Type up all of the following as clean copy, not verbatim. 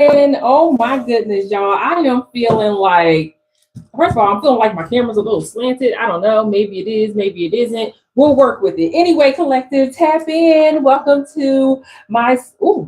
And oh my goodness, y'all, I am feeling like, first of all, I'm feeling like my camera's a little slanted. I don't know. Maybe it is, maybe it isn't. We'll work with it. Anyway, collective, tap in. Welcome to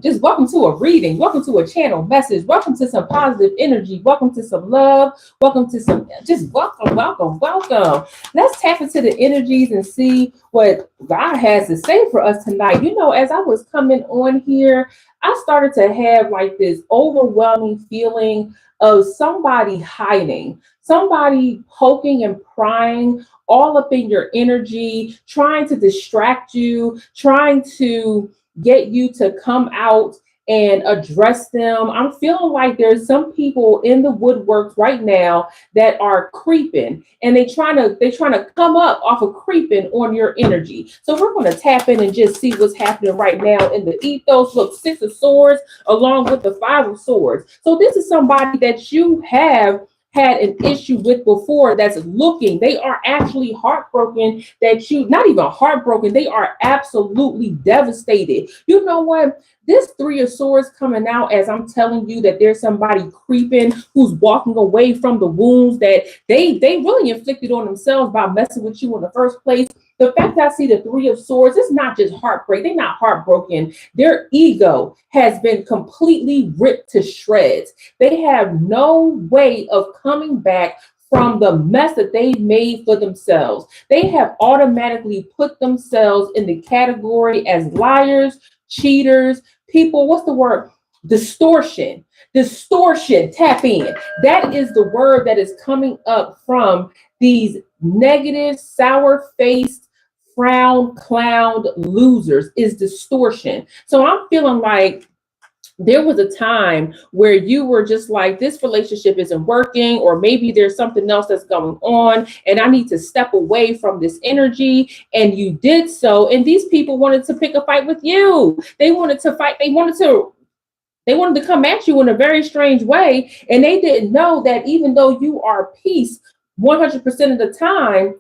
just welcome to a reading. Welcome to a channel message. Welcome to some positive energy. Welcome to some love. Welcome to some, just welcome, welcome, welcome. Let's tap into the energies and see what God has to say for us tonight. You know, as I was coming on here, I started to have like this overwhelming feeling of somebody hiding, somebody poking and prying all up in your energy, trying to distract you, trying to get you to come out and address them. I'm feeling like there's some people in the woodworks right now that are creeping, and they trying to come up off of creeping on your energy. So we're going to tap in and just see what's happening right now in the ethos. Look, Six of Swords along with the Five of Swords. So this is somebody that you have had an issue with before, that's looking, they are actually heartbroken, that you, not even heartbroken, they are absolutely devastated. You know what? This Three of Swords coming out as I'm telling you that there's somebody creeping who's walking away from the wounds that they really inflicted on themselves by messing with you in the first place. The fact that I see the Three of Swords, it's not just heartbreak. They're not heartbroken. Their ego has been completely ripped to shreds. They have no way of coming back from the mess that they made for themselves. They have automatically put themselves in the category as liars, cheaters, people, what's the word? Distortion. Distortion. Tap in. That is the word that is coming up from these negative, sour-faced, frown clown losers, is distortion. So I'm feeling like there was a time where you were just like, this relationship isn't working, or maybe there's something else that's going on, and I need to step away from this energy. And you did so. And these people wanted to pick a fight with you. They wanted to fight. They wanted to come at you in a very strange way. And they didn't know that even though you are peace 100% of the time,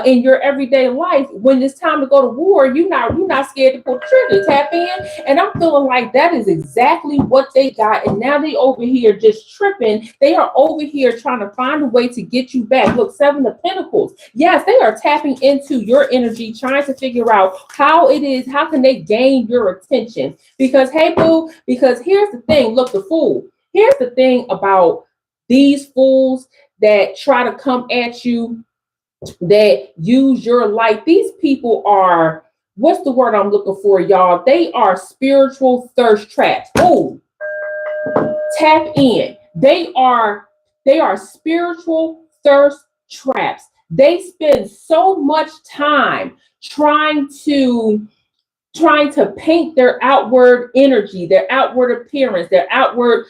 in your everyday life, when it's time to go to war, you're not scared to pull the trigger, tap in. And I'm feeling like that is exactly what they got. And now they over here just tripping. They are over here trying to find a way to get you back. Look, Seven of Pentacles. Yes, they are tapping into your energy, trying to figure out how can they gain your attention? Because, hey, boo, because here's the thing. Look, the Fool. Here's the thing about these fools that try to come at you, that use your life. These people are, what's the word I'm looking for, y'all? They are spiritual thirst traps. Oh, tap in. They are spiritual thirst traps. They spend so much time trying to paint their outward energy, their outward appearance, their outward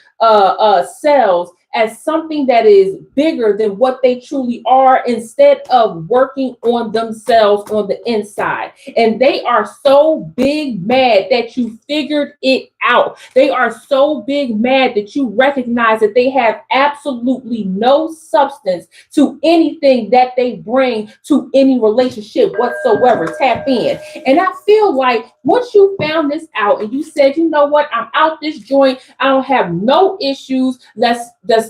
selves as something that is bigger than what they truly are, instead of working on themselves on the inside. And they are so big mad that you figured it out. They are so big mad that you recognize that they have absolutely no substance to anything that they bring to any relationship whatsoever. Tap in. And I feel like once you found this out and you said, you know what, I'm out this joint, I don't have no issues, let's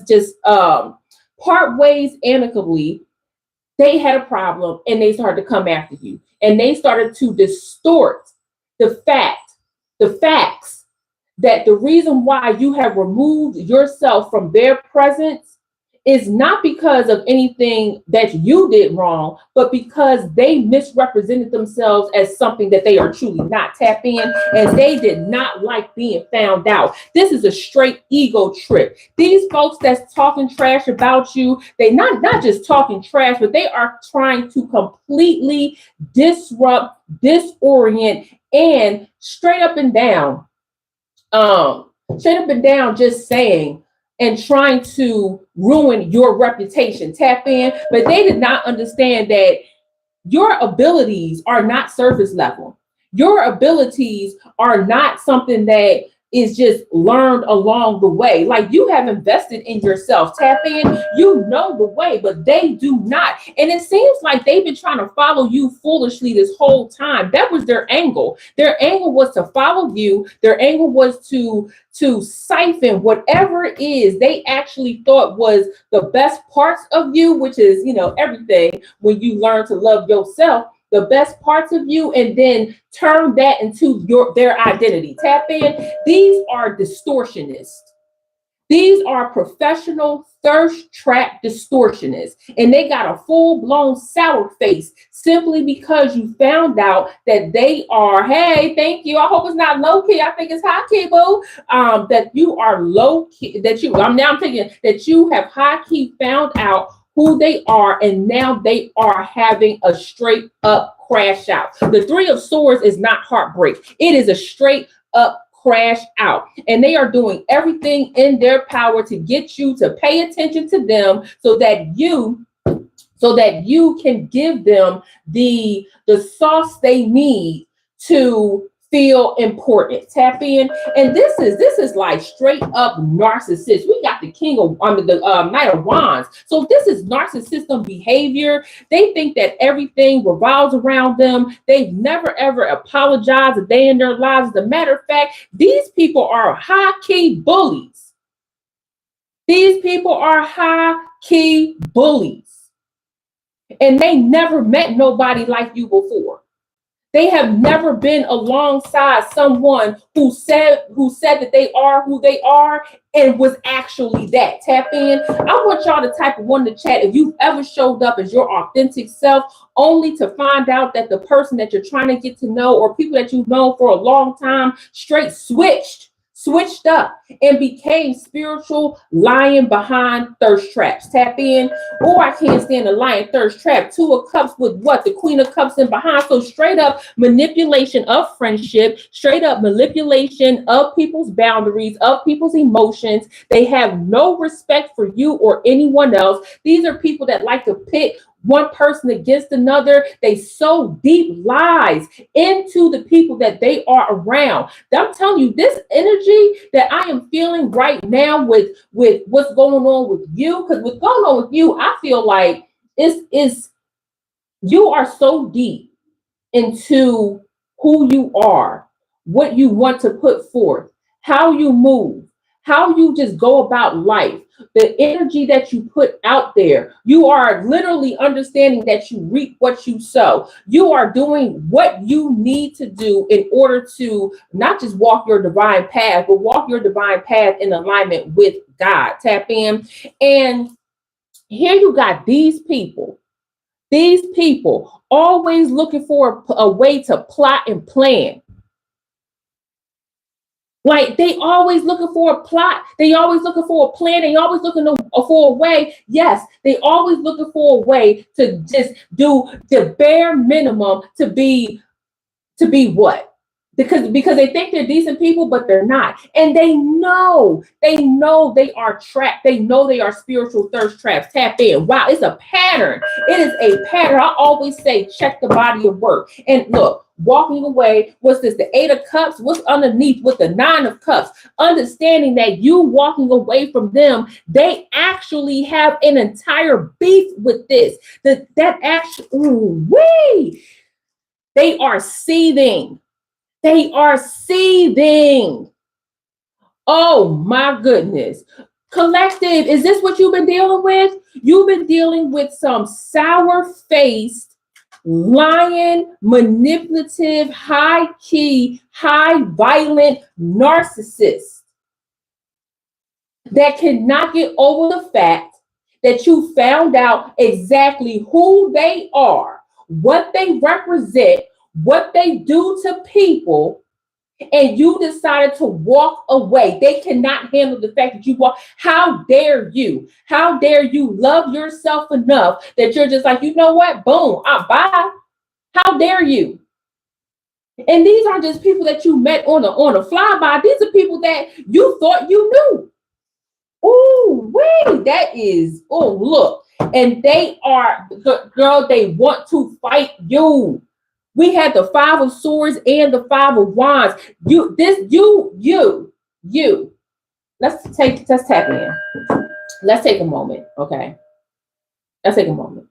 just part ways amicably, they had a problem and they started to come after you. And they started to distort the facts, that the reason why you have removed yourself from their presence is not because of anything that you did wrong, but because they misrepresented themselves as something that they are truly not. Tap in. And they did not like being found out. This is a straight ego trip. These folks that's talking trash about you, they not just talking trash, but they are trying to completely disrupt, disorient, and straight up and down, just saying and trying to ruin your reputation. Tap in. But they did not understand that your abilities are not surface level. Your abilities are not something that is just learned along the way. Like, you have invested in yourself. Tap in. You know the way, but they do not. And it seems like they've been trying to follow you foolishly this whole time. That was their angle. Their angle was to follow you. Their angle was to siphon whatever it is they actually thought was the best parts of you, which is, everything. When you learn to love yourself, the best parts of you, and then turn that into their identity. Tap in. These are distortionists. These are professional thirst trap distortionists, and they got a full-blown sour face simply because you found out that they are, hey, thank you. I hope it's not low-key. I think it's high-key, boo. That you are low-key, I'm thinking that you have high-key found out who they are, and now they are having a straight up crash out. The Three of Swords is not heartbreak. It is a straight up crash out, and they are doing everything in their power to get you to pay attention to them so that you can give them the sauce they need to feel important. Tap in. And this is like straight up narcissist. We got the Knight of Wands. So this is narcissistic behavior. They think that everything revolves around them. They've never ever apologized a day in their lives. As a matter of fact, these people are high-key bullies. These people are high-key bullies. And they never met nobody like you before. They have never been alongside someone who said that they are who they are and was actually that. Tap in. I want y'all to type one in the chat if you've ever showed up as your authentic self, only to find out that the person that you're trying to get to know, or people that you've known for a long time, straight switched up and became spiritual lying behind thirst traps. Tap in. Or I can't stand a lying thirst trap. Two of Cups with what? The Queen of Cups in behind. So straight up manipulation of friendship, straight up manipulation of people's boundaries, of people's emotions. They have no respect for you or anyone else. These are people that like to pit one person against another. They sow deep lies into the people that they are around. I'm telling you, this energy that I am feeling right now with what's going on with you, because what's going on with you, I feel like is you are so deep into who you are, what you want to put forth, how you move, how you just go about life, the energy that you put out there. You are literally understanding that you reap what you sow. You are doing what you need to do in order to not just walk your divine path, but walk your divine path in alignment with God. Tap in. And here you got these people always looking for a way to plot and plan. Like, they always looking for a plot. They always looking for a plan. They always looking for a way. Yes, they always looking for a way to just do the bare minimum to be what? Because they think they're decent people, but they're not. And they know they are trapped. They know they are spiritual thirst traps. Tap in. Wow, it's a pattern. It is a pattern. I always say, check the body of work. And look, walking away, what's this? The Eight of Cups. What's underneath with the Nine of Cups? Understanding that you walking away from them, they actually have an entire beef with this. That actually, they are seething. They are seething. Oh my goodness. Collective, is this what you've been dealing with? You've been dealing with some sour-faced, lying, manipulative, high-key, high-violent narcissist that cannot get over the fact that you found out exactly who they are, what they represent, what they do to people, and you decided to walk away. They cannot handle the fact that you walk. How dare you? How dare you love yourself enough that you're just like, you know what? Boom, bye. How dare you? And these aren't just people that you met on a flyby. These are people that you thought you knew. Oh, wait, that is, oh, look. And they are, girl, they want to fight you. We had the Five of Swords and the Five of Wands. You. you. Let's tap in. Let's take a moment, okay? Let's take a moment.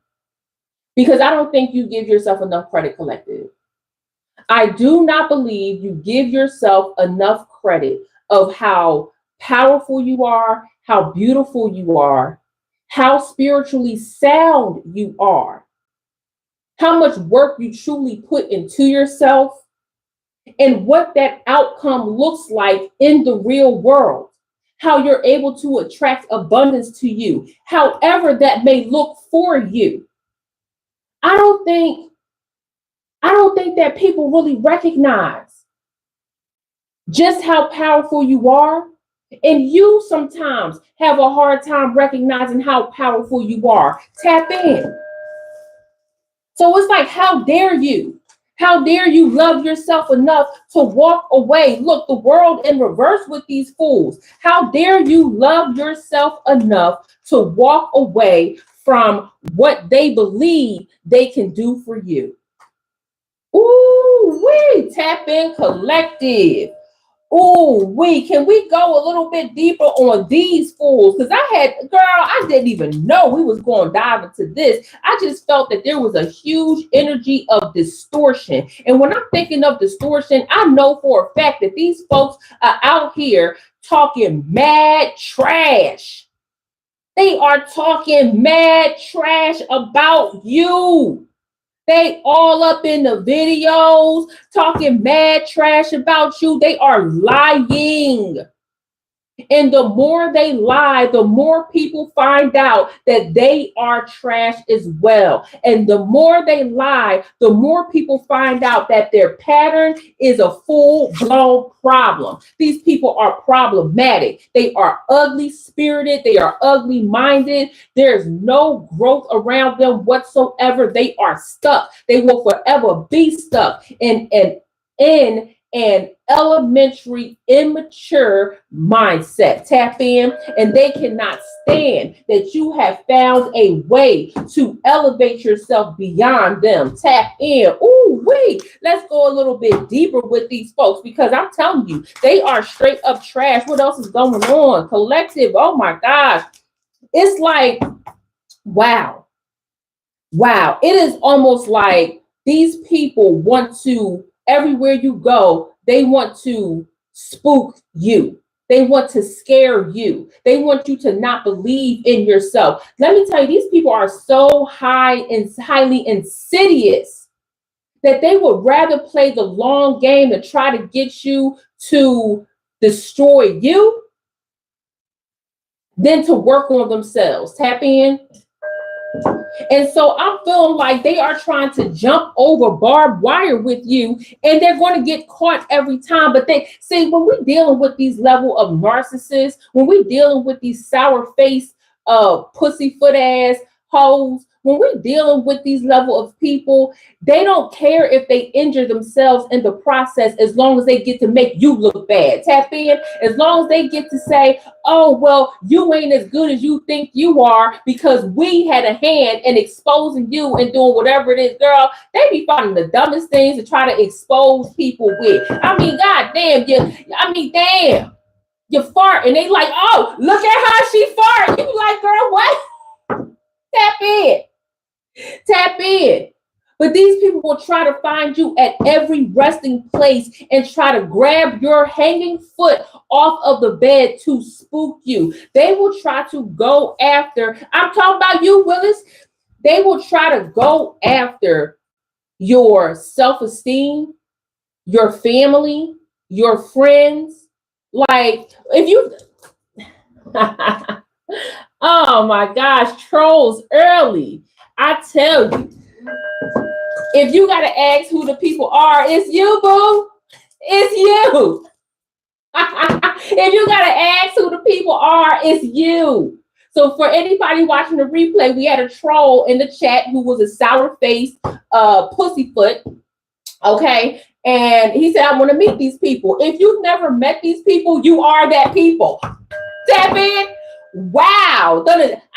Because I don't think you give yourself enough credit, collective. I do not believe you give yourself enough credit of how powerful you are, how beautiful you are, how spiritually sound you are, how much work you truly put into yourself, and what that outcome looks like in the real world, how you're able to attract abundance to you, however that may look for you. I don't think that people really recognize just how powerful you are. And you sometimes have a hard time recognizing how powerful you are. Tap in. So it's like, how dare you? How dare you love yourself enough to walk away? Look, the world in reverse with these fools. How dare you love yourself enough to walk away from what they believe they can do for you? Ooh, we tap in, collective. Ooh, can we go a little bit deeper on these fools? Because I didn't even know we was going to dive into this. I just felt that there was a huge energy of distortion. And when I'm thinking of distortion, I know for a fact that these folks are out here talking mad trash. They are talking mad trash about you. They all up in the videos talking mad trash about you. They are lying. And the more they lie, the more people find out that they are trash as well. And the more they lie, the more people find out that their pattern is a full-blown problem. These people are problematic. They are ugly spirited. They are ugly minded. There's no growth around them whatsoever. They are stuck. They will forever be stuck in an elementary, immature mindset. Tap in, and they cannot stand that you have found a way to elevate yourself beyond them. Tap in. Ooh, wait. Let's go a little bit deeper with these folks, because I'm telling you, they are straight up trash. What else is going on? Collective. Oh my gosh. It's like, wow. Wow. It is almost like these people want to, everywhere you go, they want to spook you. They want to scare you. They want you to not believe in yourself. Let me tell you, these people are so highly insidious that they would rather play the long game and try to get you to destroy you than to work on themselves. Tap in. And so I'm feeling like they are trying to jump over barbed wire with you, and they're going to get caught every time. But they see, when we're dealing with these level of narcissists, when we're dealing with these sour face, pussyfoot ass hoes, when we're dealing with these level of people, they don't care if they injure themselves in the process, as long as they get to make you look bad. Tap in. As long as they get to say, oh, well, you ain't as good as you think you are because we had a hand in exposing you and doing whatever it is, girl. They be finding the dumbest things to try to expose people with. I mean, God damn, damn. You fart and they like, oh, look at how she fart. You like, girl, what? Tap in. Tap in. But these people will try to find you at every resting place and try to grab your hanging foot off of the bed to spook you. They will try to go after, I'm talking about you, Willis. They will try to go after your self-esteem, your family, your friends. Like, if you, oh my gosh, trolls early. I tell you, if you got to ask who the people are, it's you, boo. It's you. If you got to ask who the people are, it's you. So for anybody watching the replay, we had a troll in the chat who was a sour-faced pussyfoot. Okay. And he said, I want to meet these people. If you've never met these people, you are that people. Tap in. Wow.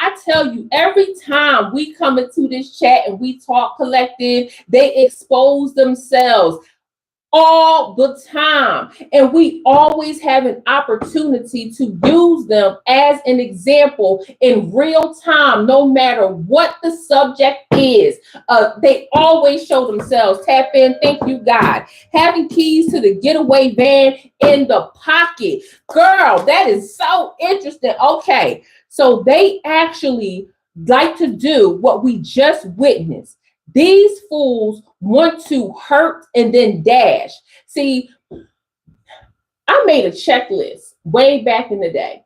I tell you, every time we come into this chat and we talk collective, they expose themselves. all the time. And we always have an opportunity to use them as an example in real time, no matter what the subject is. They always show themselves. Tap in. Thank you, God. Having keys to the getaway van in the pocket. Girl, that is so interesting. Okay. So they actually like to do what we just witnessed. These fools want to hurt and then dash. See, I made a checklist way back in the day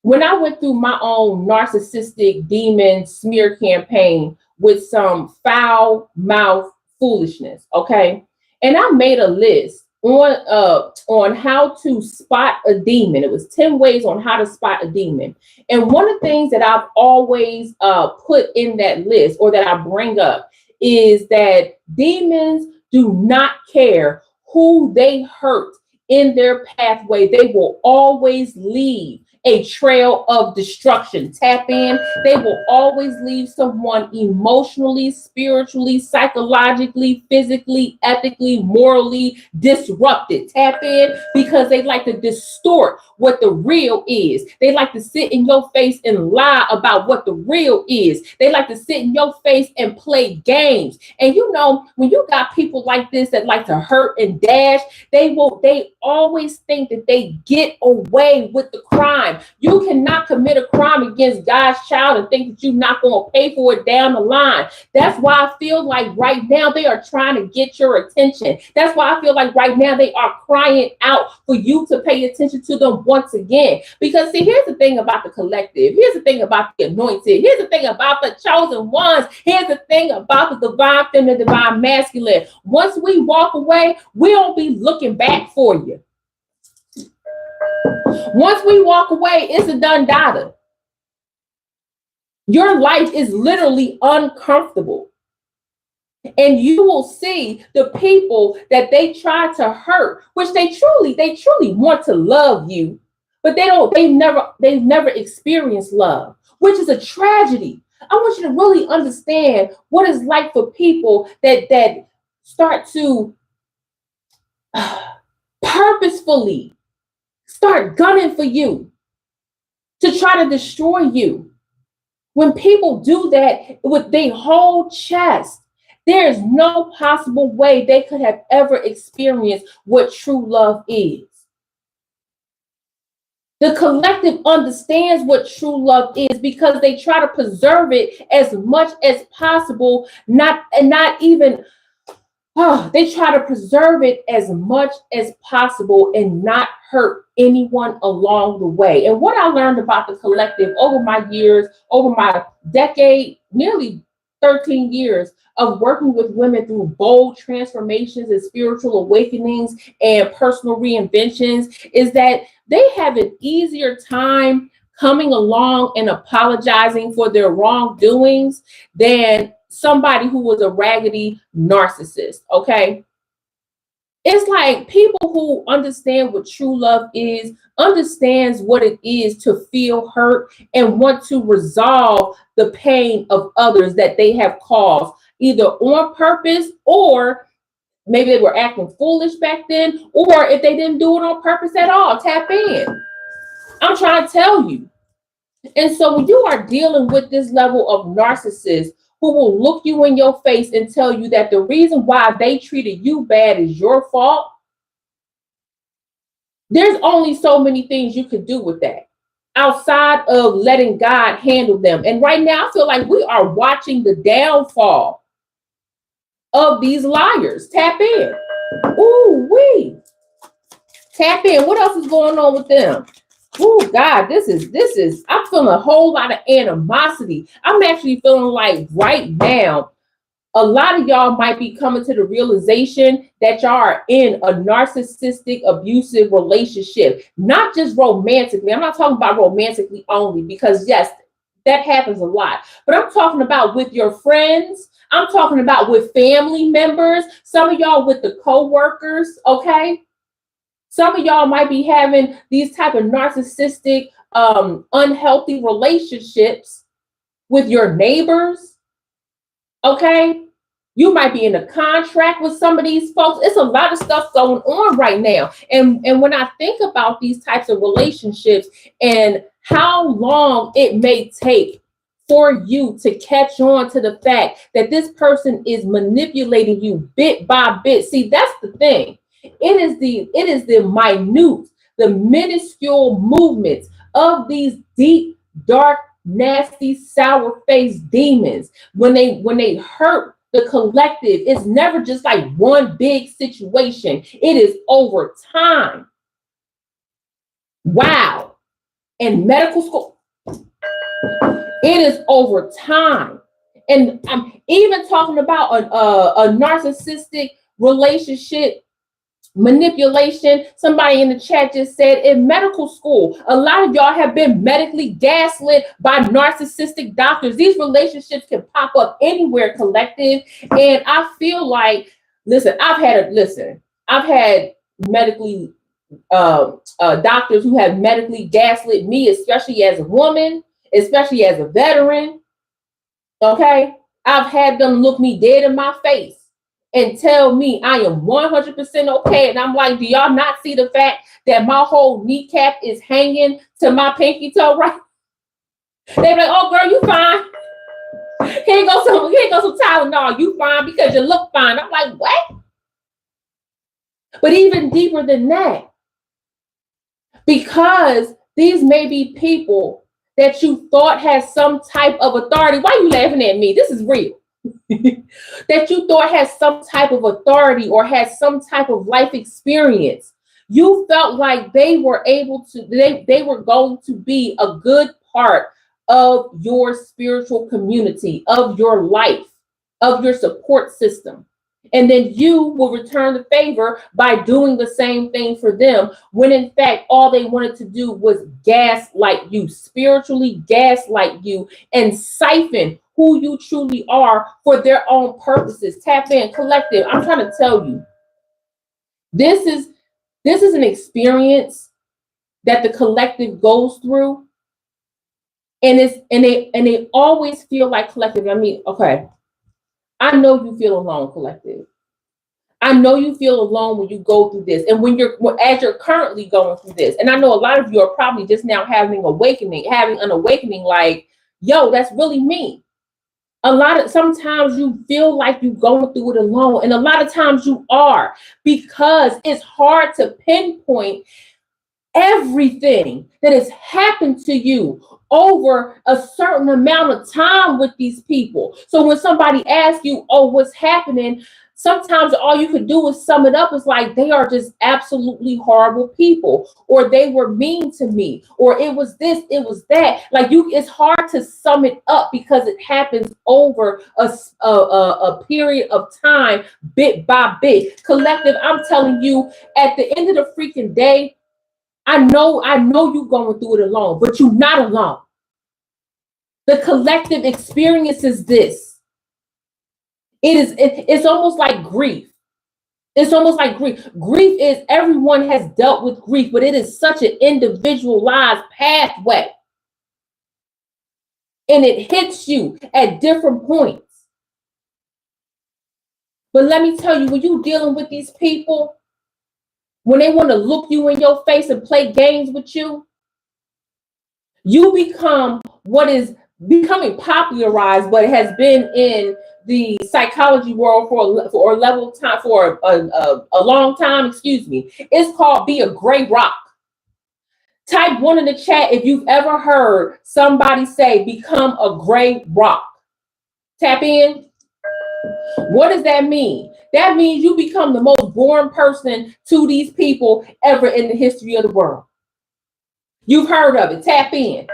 when I went through my own narcissistic demon smear campaign with some foul mouth foolishness. Okay. And I made a list on how to spot a demon. It was 10 ways on how to spot a demon. And one of the things that I've always put in that list, or that I bring up, is that demons do not care who they hurt in their pathway. They will always leave a trail of destruction. Tap in. They will always leave someone emotionally, spiritually, psychologically, physically, ethically, morally disrupted. Tap in, because they like to distort what the real is. They like to sit in your face and lie about what the real is. They like to sit in your face and play games. And you know, when you got people like this that like to hurt and dash, they always think that they get away with the crime. You cannot commit a crime against God's child and think that you're not going to pay for it down the line. That's why I feel like right now they are trying to get your attention. That's why I feel like right now they are crying out for you to pay attention to them once again. Because see, here's the thing about the collective. Here's the thing about the anointed. Here's the thing about the chosen ones. Here's the thing about the divine feminine, divine masculine. Once we walk away, we don't be looking back for you. Once we walk away, it's a done data. Your life is literally uncomfortable. And you will see the people that they try to hurt, which they truly want to love you, but they've never experienced love, which is a tragedy. I want you to really understand what it's like for people that start to purposefully start gunning for you, to try to destroy you. When people do that with their whole chest, there is no possible way they could have ever experienced what true love is. The collective understands what true love is because they try to preserve it as much as possible, they try to preserve it as much as possible and not hurt anyone along the way. And what I learned about the collective over my years, over my decade, nearly 13 years of working with women through bold transformations and spiritual awakenings and personal reinventions, is that they have an easier time coming along and apologizing for their wrongdoings than somebody who was a raggedy narcissist. Okay. It's like people who understand what true love is, understands what it is to feel hurt and want to resolve the pain of others that they have caused, either on purpose, or maybe they were acting foolish back then, or if they didn't do it on purpose at all. Tap in. I'm trying to tell you. And so when you are dealing with this level of narcissist who will look you in your face and tell you that the reason why they treated you bad is your fault, there's only so many things you can do with that outside of letting God handle them. And right now, I feel like we are watching the downfall of these liars. Tap in. Ooh, wee. Tap in. What else is going on with them? Oh God, this is, I'm feeling a whole lot of animosity. I'm actually feeling like right now, a lot of y'all might be coming to the realization that y'all are in a narcissistic, abusive relationship, not just romantically. I'm not talking about romantically only, because yes, that happens a lot, but I'm talking about with your friends. I'm talking about with family members, some of y'all with the co-workers, okay? Some of y'all might be having these type of narcissistic, unhealthy relationships with your neighbors, okay? You might be in a contract with some of these folks. It's a lot of stuff going on right now. And when I think about these types of relationships and how long it may take for you to catch on to the fact that this person is manipulating you bit by bit. See, that's the thing. It is the minute, the minuscule movements of these deep, dark, nasty, sour-faced demons when they hurt the collective. It's never just like one big situation. It is over time. Wow. In medical school, it is over time. And I'm even talking about a narcissistic relationship manipulation. Somebody in the chat just said in medical school, a lot of y'all have been medically gaslit by narcissistic doctors. These relationships can pop up anywhere, collective. And I feel like, I've had medically doctors who have medically gaslit me, especially as a woman, especially as a veteran. Okay, I've had them look me dead in my face and tell me I am 100% okay. And I'm like, do y'all not see the fact that my whole kneecap is hanging to my pinky toe, right? They be like, oh, girl, you fine. Here goes some Tylenol. You fine because you look fine. I'm like, what? But even deeper than that, because these may be people that you thought had some type of authority. Why are you laughing at me? This is real. That you thought had some type of authority or had some type of life experience. You felt like they were going to be a good part of your spiritual community, of your life, of your support system. And then you will return the favor by doing the same thing for them, when in fact, all they wanted to do was gaslight you, spiritually gaslight you, and siphon who you truly are for their own purposes. Tap in, collective. I'm trying to tell you, this is an experience that the collective goes through. And they always feel like, collective. I mean, okay, I know you feel alone, collective. I know you feel alone when you go through this, and as you're currently going through this. And I know a lot of you are probably just now having an awakening, like, yo, that's really me. Sometimes you feel like you're going through it alone, and a lot of times you are, because it's hard to pinpoint everything that has happened to you over a certain amount of time with these people. So when somebody asks you, oh, what's happening? Sometimes all you could do is sum it up as like, they are just absolutely horrible people, or they were mean to me, or it was this, it was that. Like, it's hard to sum it up because it happens over a period of time, bit by bit. Collective, I'm telling you, at the end of the freaking day, I know you're going through it alone, but you're not alone. The collective experiences this. It's almost like grief. It's almost like grief. Grief is, everyone has dealt with grief, but it is such an individualized pathway. And it hits you at different points. But let me tell you, when you're dealing with these people, when they want to look you in your face and play games with you, you become what is becoming popularized, but it has been in the psychology world for a long time. Excuse me. It's called be a gray rock. Type 1 in the chat if you've ever heard somebody say become a gray rock. Tap in. What does that mean? That means you become the most boring person to these people ever in the history of the world. You've heard of it. Tap in.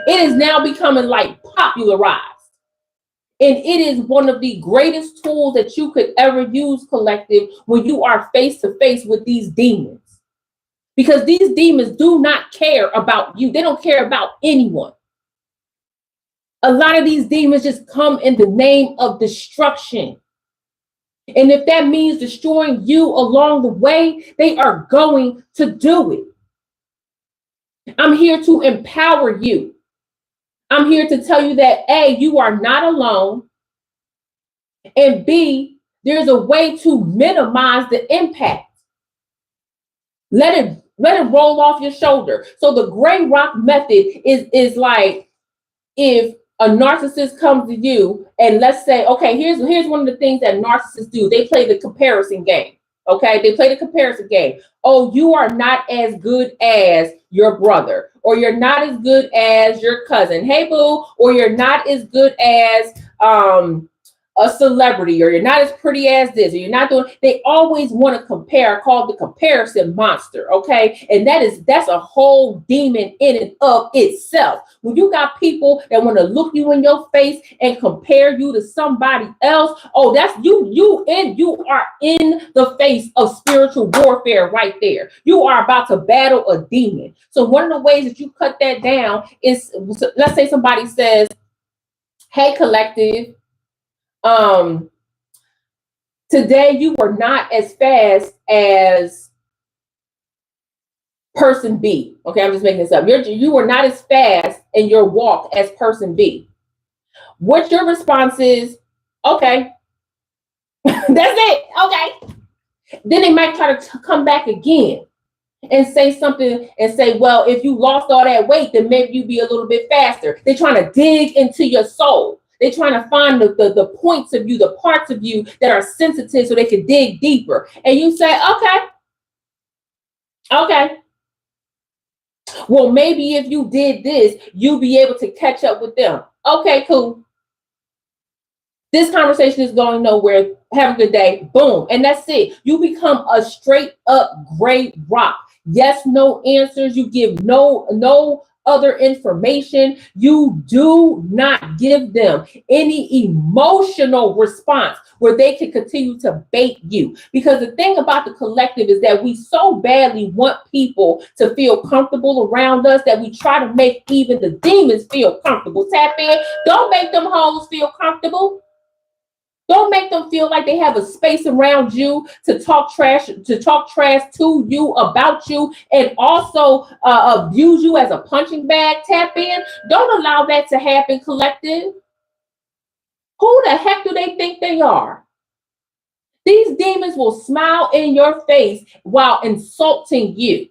It is now becoming like popularized. And it is one of the greatest tools that you could ever use, collective, when you are face to face with these demons. Because these demons do not care about you. They don't care about anyone. A lot of these demons just come in the name of destruction. And if that means destroying you along the way, they are going to do it. I'm here to empower you. I'm here to tell you that, A, you are not alone. And B, there's a way to minimize the impact. Let it roll off your shoulder. So the gray rock method is like, if a narcissist comes to you and let's say, okay, here's one of the things that narcissists do. They play the comparison game. Okay, they play the comparison game. Oh, you are not as good as your brother, or you're not as good as your cousin. Hey, boo, or you're not as good as a celebrity, or you're not as pretty as this, or you're not doing. They always want to compare, called the comparison monster. Okay, and that's a whole demon in and of itself. When you got people that want to look you in your face and compare you to somebody else, oh, that's you are in the face of spiritual warfare right there. You are about to battle a demon. So one of the ways that you cut that down is, let's say somebody says, hey, collective, today you were not as fast as person B. Okay, I'm just making this up. You were not as fast in your walk as person B. What your response is, okay. That's it. Okay. Then they might try to come back again and say something and say, well, if you lost all that weight, then maybe you be a little bit faster. They're trying to dig into your soul. They're trying to find the points of you, the parts of you that are sensitive so they can dig deeper. And you say, okay. Well, maybe if you did this, you'll be able to catch up with them. Okay, cool. This conversation is going nowhere. Have a good day. Boom. And that's it. You become a straight up gray rock. Yes, no answers. You give no other information. You do not give them any emotional response where they can continue to bait you. Because the thing about the collective is that we so badly want people to feel comfortable around us that we try to make even the demons feel comfortable. Tap in. Don't make them hoes feel comfortable. Don't make them feel like they have a space around you to talk trash to you, about you, and also abuse you as a punching bag. Tap in. Don't allow that to happen, collective. Who the heck do they think they are? These demons will smile in your face while insulting you.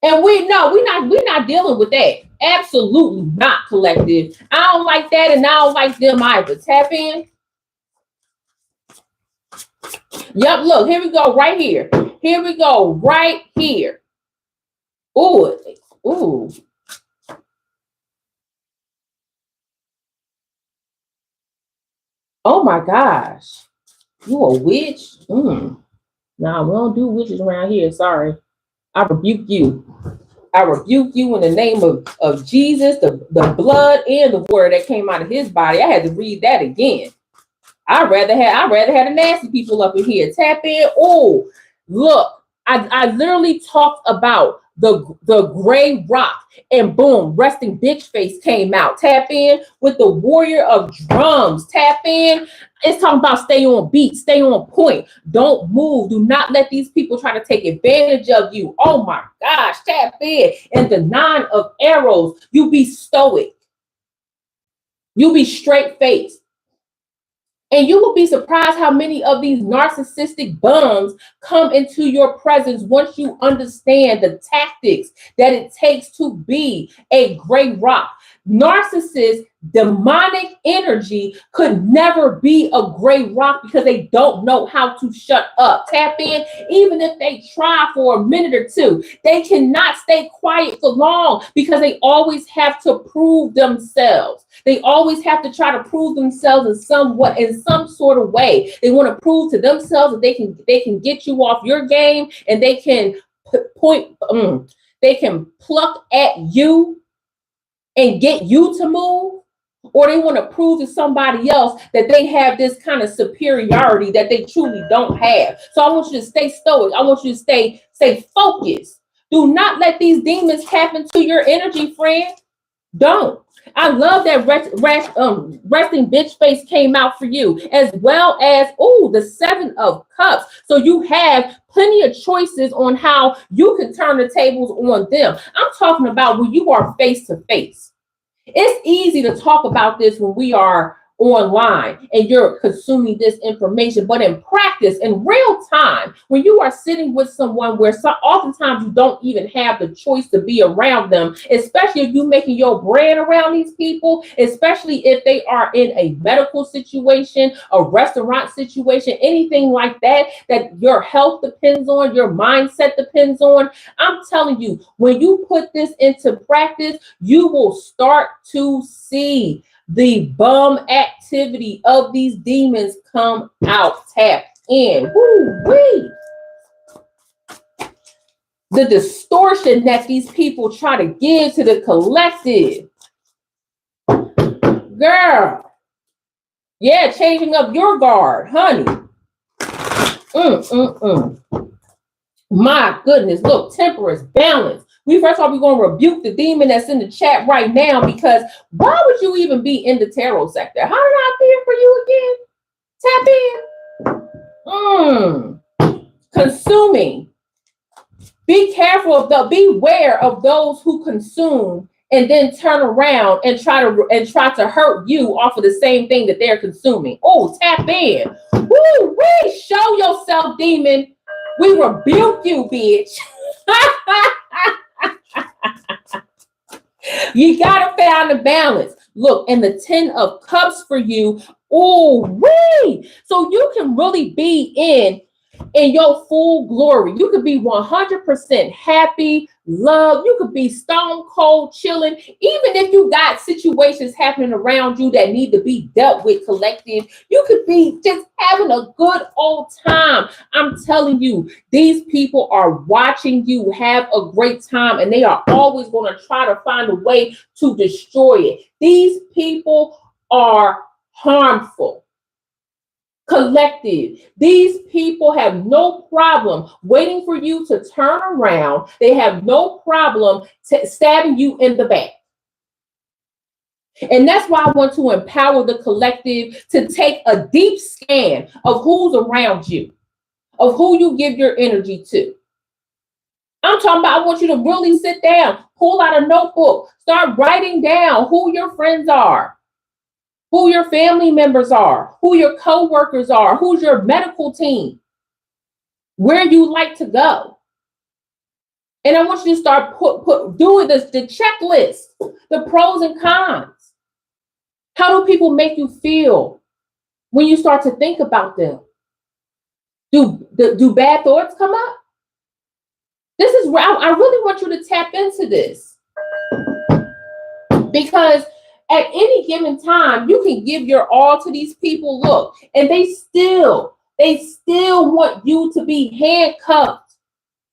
And we're not dealing with that. Absolutely not, collective. I don't like that, and I don't like them either. Tap in. Yep, look, here we go, right here. Here we go, right here. Ooh. Oh my gosh. You a witch? Nah, we don't do witches around here. Sorry. I rebuke you. I rebuke you in the name of Jesus, the blood and the word that came out of his body. I had to read that again. I'd rather have the nasty people up in here. Tap in. Oh, look, I literally talked about the gray rock, and boom, resting bitch face came out. Tap in with the warrior of drums. Tap in. It's talking about stay on beat, stay on point. Don't move. Do not let these people try to take advantage of you. Oh my gosh, tap in. And the 9 of arrows, you be stoic. You be straight faced. And you will be surprised how many of these narcissistic bums come into your presence once you understand the tactics that it takes to be a gray rock. Narcissists, demonic energy could never be a gray rock because they don't know how to shut up. Tap in. Even if they try for a minute or two, they cannot stay quiet for long because they always have to prove themselves. They always have to try to prove themselves in some sort of way. They want to prove to themselves that they can get you off your game, and they can they can pluck at you and get you to move, or they want to prove to somebody else that they have this kind of superiority that they truly don't have. So I want you to stay stoic. I want you to stay focused. Do not let these demons tap into your energy, friend. Don't. I love that resting bitch face came out for you, as well as the 7 of cups. So you have plenty of choices on how you can turn the tables on them. I'm talking about when you are face to face. It's easy to talk about this when we are online and you're consuming this information, but in practice, in real time, when you are sitting with someone where oftentimes you don't even have the choice to be around them, especially if you're making your brand around these people, especially if they are in a medical situation, a restaurant situation, anything like that, that your health depends on, your mindset depends on. I'm telling you, when you put this into practice, you will start to see the bum activity of these demons come out. Tap in. Woo-wee. The distortion that these people try to give to the collective. Girl. Yeah, changing up your guard, honey. My goodness. Look, temperance, balance. First of all, we're going to rebuke the demon that's in the chat right now, because why would you even be in the tarot sector? How did I appear for you again? Tap in. Consuming. Beware of those who consume and then turn around and try to hurt you off of the same thing that they're consuming. Oh, tap in. Woo-wee. Show yourself, demon. We rebuke you, bitch. You gotta find the balance. Look, and the 10 of cups for you. Oh, wee! So you can really be in your full glory. You could be 100% happy, love. You could be stone cold chilling. Even if you got situations happening around you that need to be dealt with, collective, you could be just having a good old time. I'm telling you, these people are watching you have a great time, and they are always going to try to find a way to destroy it. These people are harmful. Collective. These people have no problem waiting for you to turn around. They have no problem stabbing you in the back. And that's why I want to empower the collective to take a deep scan of who's around you, of who you give your energy to. I'm talking about, I want you to really sit down, pull out a notebook, start writing down who your friends are, who your family members are, who your co-workers are, who's your medical team, where you like to go. And I want you to start doing this, the checklist, the pros and cons. How do people make you feel when you start to think about them? Do bad thoughts come up? This is where I really want you to tap into this. Because at any given time, you can give your all to these people, look, and they still want you to be handcuffed.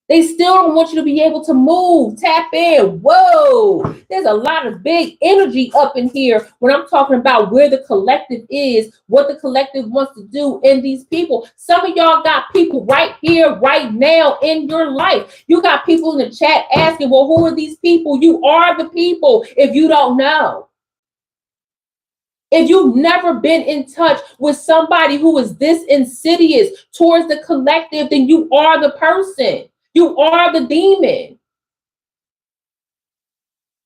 They still don't want you to be able to move, tap in. Whoa, there's a lot of big energy up in here when I'm talking about where the collective is, what the collective wants to do in these people. Some of y'all got people right here, right now in your life. You got people in the chat asking, well, who are these people? You are the people if you don't know. If you've never been in touch with somebody who is this insidious towards the collective, then you are the person. You are the demon.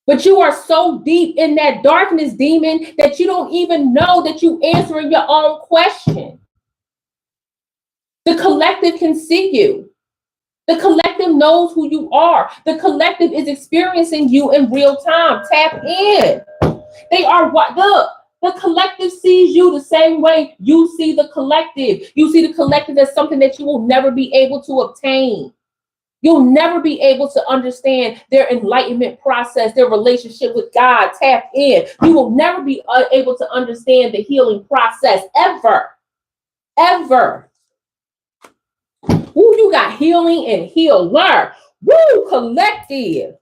But you are so deep in that darkness, demon, that you don't even know that you're answering your own question. The collective can see you. The collective knows who you are. The collective is experiencing you in real time. Tap in. They are what? Look. The collective sees you the same way you see the collective. You see the collective as something that you will never be able to obtain. You'll never be able to understand their enlightenment process, their relationship with God. Tap in. You will never be able to understand the healing process ever. Ever. Ooh, you got healing and healer. Woo, collective.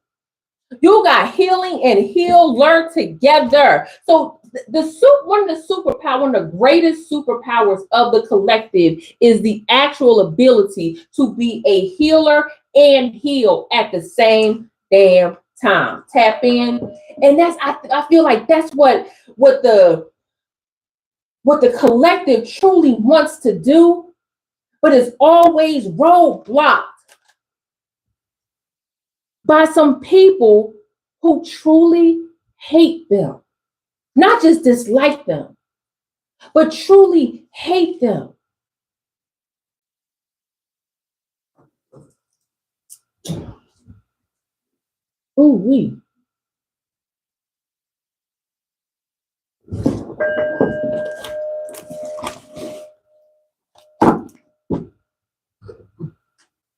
You got healing and healer together. So one of the greatest superpowers of the collective is the actual ability to be a healer and heal at the same damn time. Tap in. And I feel like that's what the collective truly wants to do, but is always roadblocked by some people who truly hate them, not just dislike them, but truly hate them. Ooh, wee.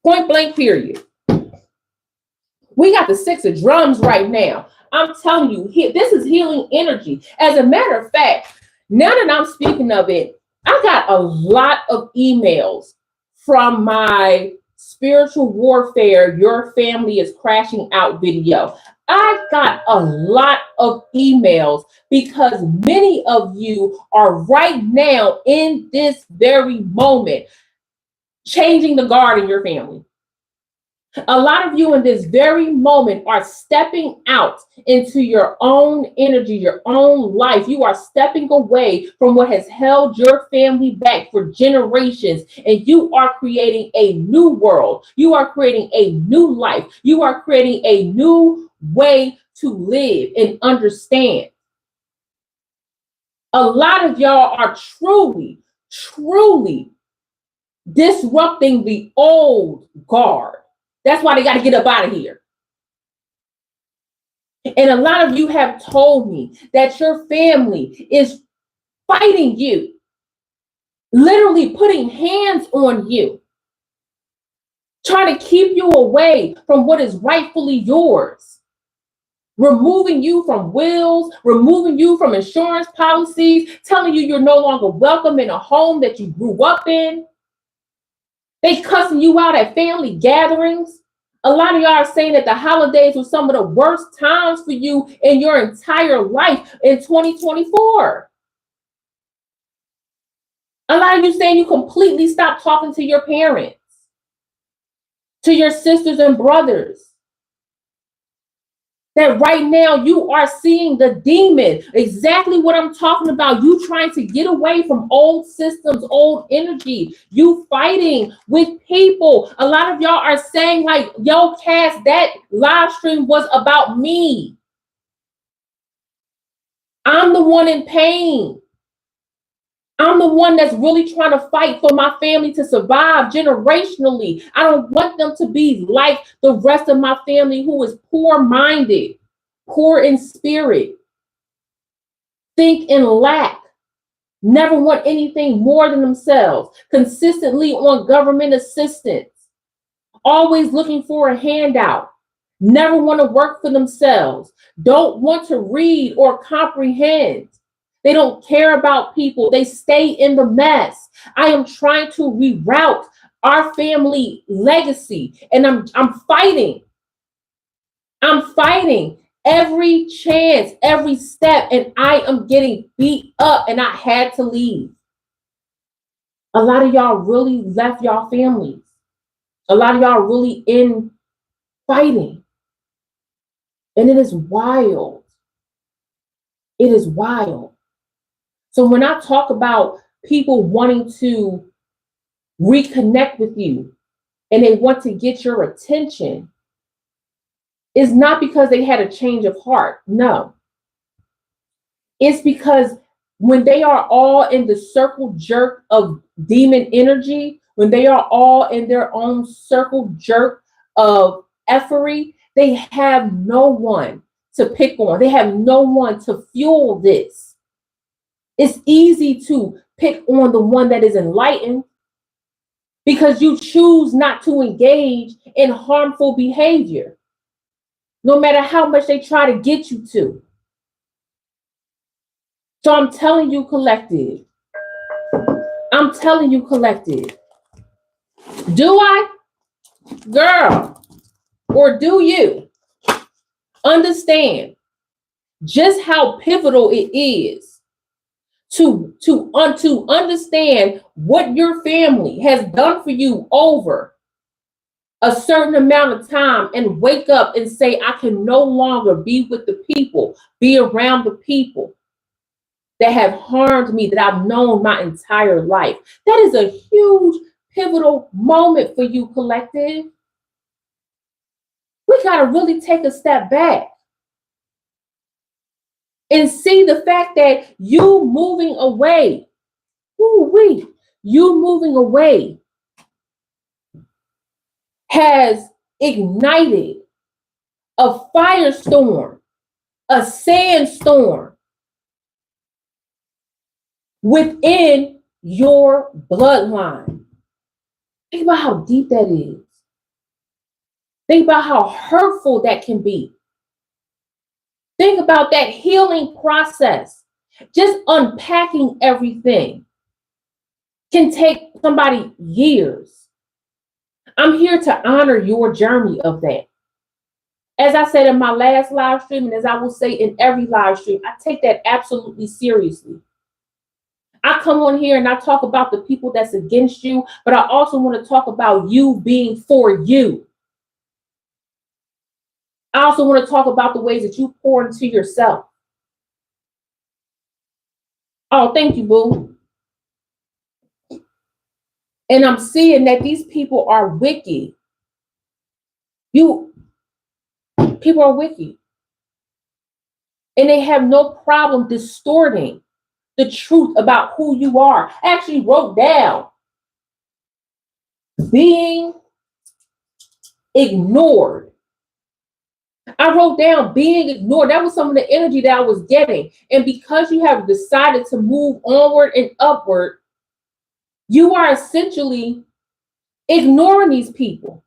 Point blank, period. We got the 6 of drums right now. I'm telling you, this is healing energy. As a matter of fact, now that I'm speaking of it, I got a lot of emails from my spiritual warfare, your family is crashing out video. I got a lot of emails because many of you are right now in this very moment changing the guard in your family. A lot of you in this very moment are stepping out into your own energy, your own life. You are stepping away from what has held your family back for generations, and you are creating a new world. You are creating a new life. You are creating a new way to live and understand. A lot of y'all are truly, truly disrupting the old guard. That's why they got to get up out of here. And a lot of you have told me that your family is fighting you, literally putting hands on you, trying to keep you away from what is rightfully yours, removing you from wills, removing you from insurance policies, telling you you're no longer welcome in a home that you grew up in. They cussing you out at family gatherings. A lot of y'all are saying that the holidays were some of the worst times for you in your entire life in 2024. A lot of you saying you completely stopped talking to your parents, to your sisters and brothers. That right now you are seeing the demon, exactly what I'm talking about. You trying to get away from old systems, old energy. You fighting with people. A lot of y'all are saying like, yo, Cass, that live stream was about me. I'm the one in pain. I'm the one that's really trying to fight for my family to survive generationally. I don't want them to be like the rest of my family who is poor-minded, poor in spirit, think in lack, never want anything more than themselves, consistently on government assistance, always looking for a handout, never want to work for themselves, don't want to read or comprehend. They don't care about people. They stay in the mess. I am trying to reroute our family legacy, and I'm fighting. I'm fighting every chance, every step, and I am getting beat up, and I had to leave. A lot of y'all really left y'all families. A lot of y'all are really in fighting. And it is wild. It is wild. So when I talk about people wanting to reconnect with you and they want to get your attention, it's not because they had a change of heart. No. It's because when they are all in the circle jerk of demon energy, when they are all in their own circle jerk of effery, they have no one to pick on. They have no one to fuel this. It's easy to pick on the one that is enlightened because you choose not to engage in harmful behavior, no matter how much they try to get you to. So I'm telling you, collective. I'm telling you, collective. Do I, girl, or do you understand just how pivotal it is to understand what your family has done for you over a certain amount of time and wake up and say, I can no longer be with the people, be around the people that have harmed me, that I've known my entire life. That is a huge pivotal moment for you, collective. We got to really take a step back and see the fact that you moving away Ooh-wee. You moving away has ignited a firestorm, a sandstorm within your bloodline. Think about how deep that is. Think about how hurtful that can be. Think about that healing process. Just unpacking everything can take somebody years. I'm here to honor your journey of that. As I said in my last live stream, and as I will say in every live stream, I take that absolutely seriously. I come on here and I talk about the people that's against you, but I also want to talk about you being for you. I also want to talk about the ways that you pour into yourself. Oh, thank you, boo. And I'm seeing that these people are wicked. People are wicked. And they have no problem distorting the truth about who you are. I actually wrote down being ignored. I wrote down being ignored. That was some of the energy that I was getting. And because you have decided to move onward and upward, you are essentially ignoring these people.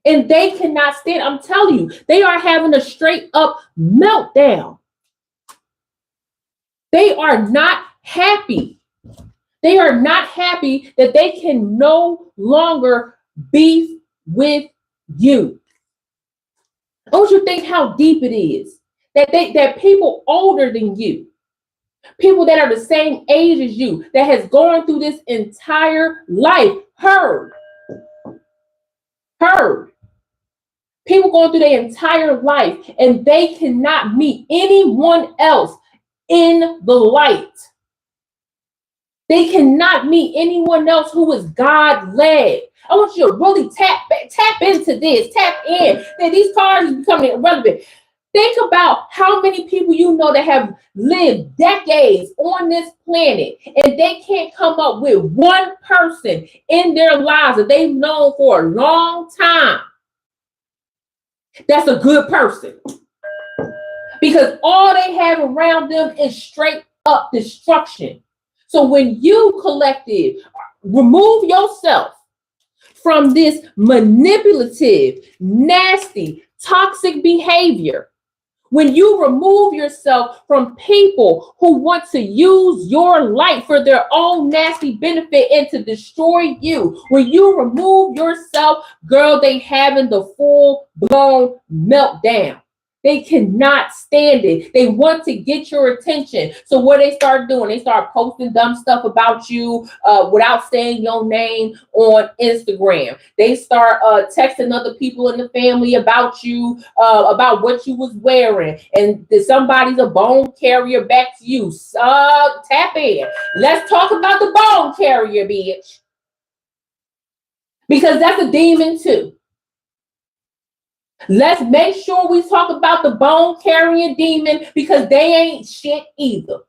And they cannot stand. I'm telling you, they are having a straight up meltdown. They are not happy. They are not happy that they can no longer be with you. I want you to think how deep it is that people older than you, people that are the same age as you, that has gone through this entire life, heard. People going through their entire life and they cannot meet anyone else in the light. They cannot meet anyone else who is God-led. I want you to really tap into this, tap in. That these cards are becoming irrelevant. Think about how many people you know that have lived decades on this planet and they can't come up with one person in their lives that they've known for a long time that's a good person. Because all they have around them is straight up destruction. So when you collective remove yourself from this manipulative, nasty, toxic behavior, when you remove yourself from people who want to use your light for their own nasty benefit and to destroy you, when you remove yourself, girl, they having the full-blown meltdown. They cannot stand it. They want to get your attention. So what they start doing, they start posting dumb stuff about you without saying your name on Instagram. They start texting other people in the family about you, about what you was wearing. And somebody's a bone carrier back to you. Tap in. Let's talk about the bone carrier, bitch. Because that's a demon too. Let's make sure we talk about the bone carrying demon because they ain't shit either.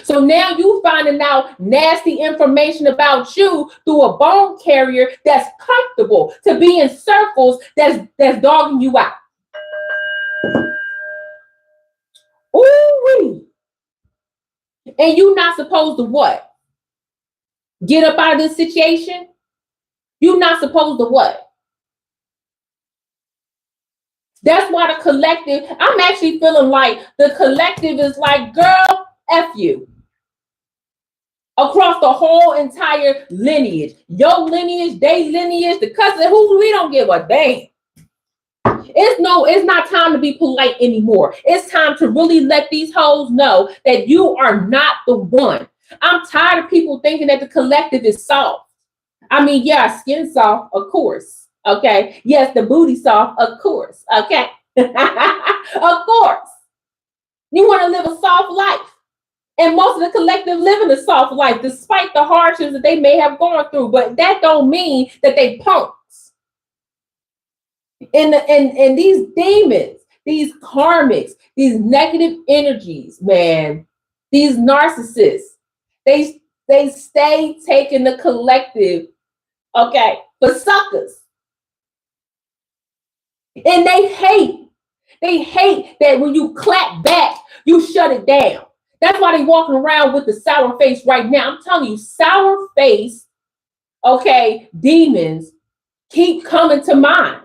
So now you finding out nasty information about you through a bone carrier that's comfortable to be in circles that's dogging you out. Ooh-wee. And you not supposed to what? Get up out of this situation? You not supposed to what? That's why the collective, I'm actually feeling like the collective is like, girl, F you. Across the whole entire lineage. Your lineage, they lineage, the cousin, who we don't give a damn. It's not time to be polite anymore. It's time to really let these hoes know that you are not the one. I'm tired of people thinking that the collective is soft. I mean, yeah, skin soft, of course. Okay. Yes, the booty soft, of course. Okay. Of course. You want to live a soft life. And most of the collective living a soft life, despite the hardships that they may have gone through. But that don't mean that they punks. And these demons, these karmics, these negative energies, man, these narcissists, They stay taking the collective, okay, for suckers. And they hate that when you clap back, you shut it down. That's why they walking around with the sour face right now. I'm telling you, sour face, okay, demons keep coming to mind.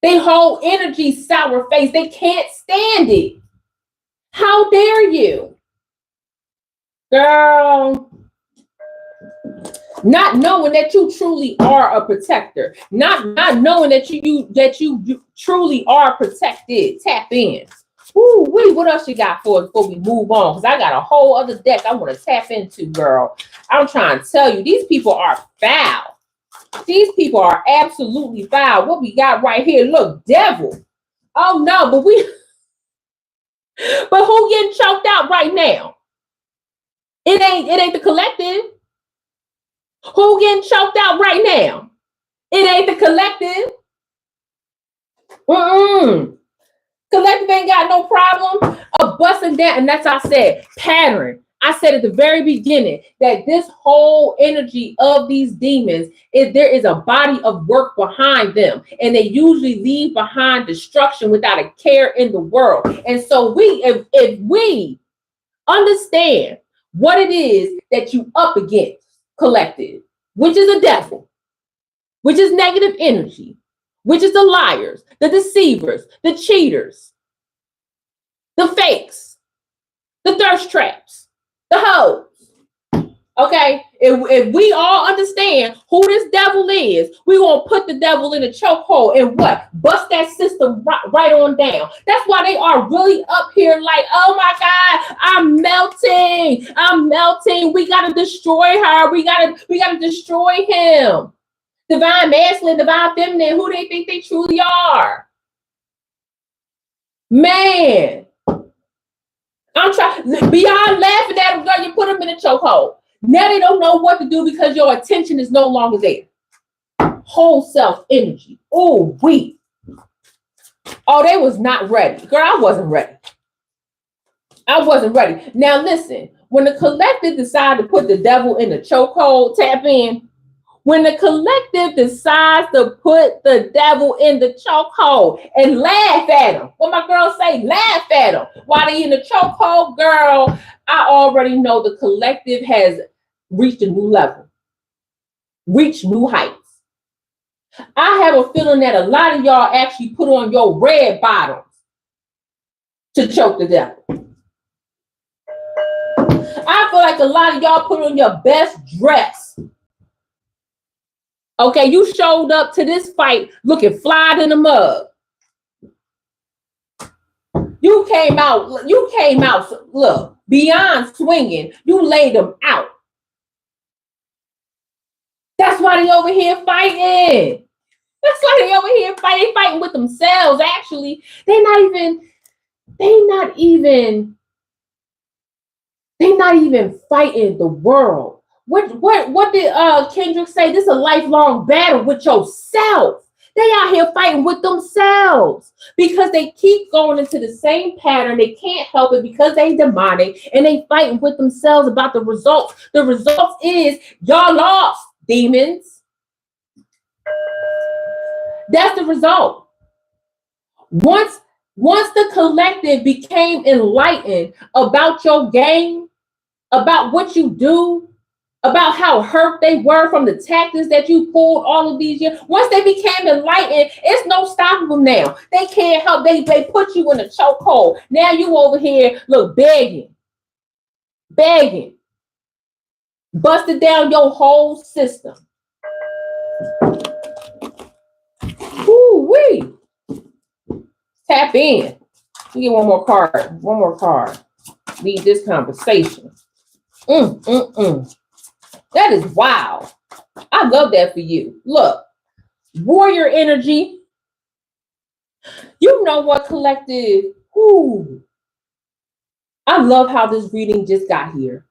They whole energy sour face. They can't stand it. How dare you? Girl, not knowing that you truly are a protector, not knowing that you truly are protected. Tap in. Ooh, wait, what else you got for us before we move on? Because I got a whole other deck I want to tap into, girl. I'm trying to tell you, these people are foul. These people are absolutely foul. What we got right here, look, devil. Oh no, but who getting choked out right now? It ain't the collective. Who getting choked out right now? It ain't the collective. Collective ain't got no problem of busting down. And that's what I said, pattern. I said at the very beginning that this whole energy of these demons is there is a body of work behind them, and they usually leave behind destruction without a care in the world. And so if we understand what it is that you up against, collective, which is a devil, which is negative energy, which is the liars, the deceivers, the cheaters, the fakes, the thirst traps, the hoes. Okay, if we all understand who this devil is, we're going to put the devil in a chokehold and what? Bust that system right on down. That's why they are really up here like, oh my God, I'm melting. We got to destroy her. We got to destroy him. Divine masculine, divine feminine, who they think they truly are. Man, I'm trying, beyond laughing at them, girl, you put them in a chokehold. Now they don't know what to do because your attention is no longer there. Whole self energy. Oh, they was not ready. Girl, I wasn't ready. Now listen, when the collective decide to put the devil in a chokehold, tap in. When the collective decides to put the devil in the chokehold and laugh at him, what my girls say, laugh at him while they in the chokehold, girl, I already know the collective has reached a new level, reached new heights. I have a feeling that a lot of y'all actually put on your red bottoms to choke the devil. I feel like a lot of y'all put on your best dress. Okay, you showed up to this fight looking fly in the mug. You came out, look, beyond swinging. You laid them out. That's why they over here fighting. They fighting with themselves, actually. They're not even fighting the world. What did Kendrick say? This is a lifelong battle with yourself. They out here fighting with themselves because they keep going into the same pattern. They can't help it because they demonic and they fighting with themselves about the results. The results is y'all lost, demons. That's the result. Once the collective became enlightened about your game, about what you do, about how hurt they were from the tactics that you pulled all of these years. Once they became enlightened, it's no stopping them now. They can't help. They put you in a chokehold. Now you over here, look, begging, busted down your whole system. Woo-wee. Tap in. We get one more card. Lead this conversation. That is wild. I love that for you. Look, warrior energy. You know what, collective? Ooh. I love how this reading just got here.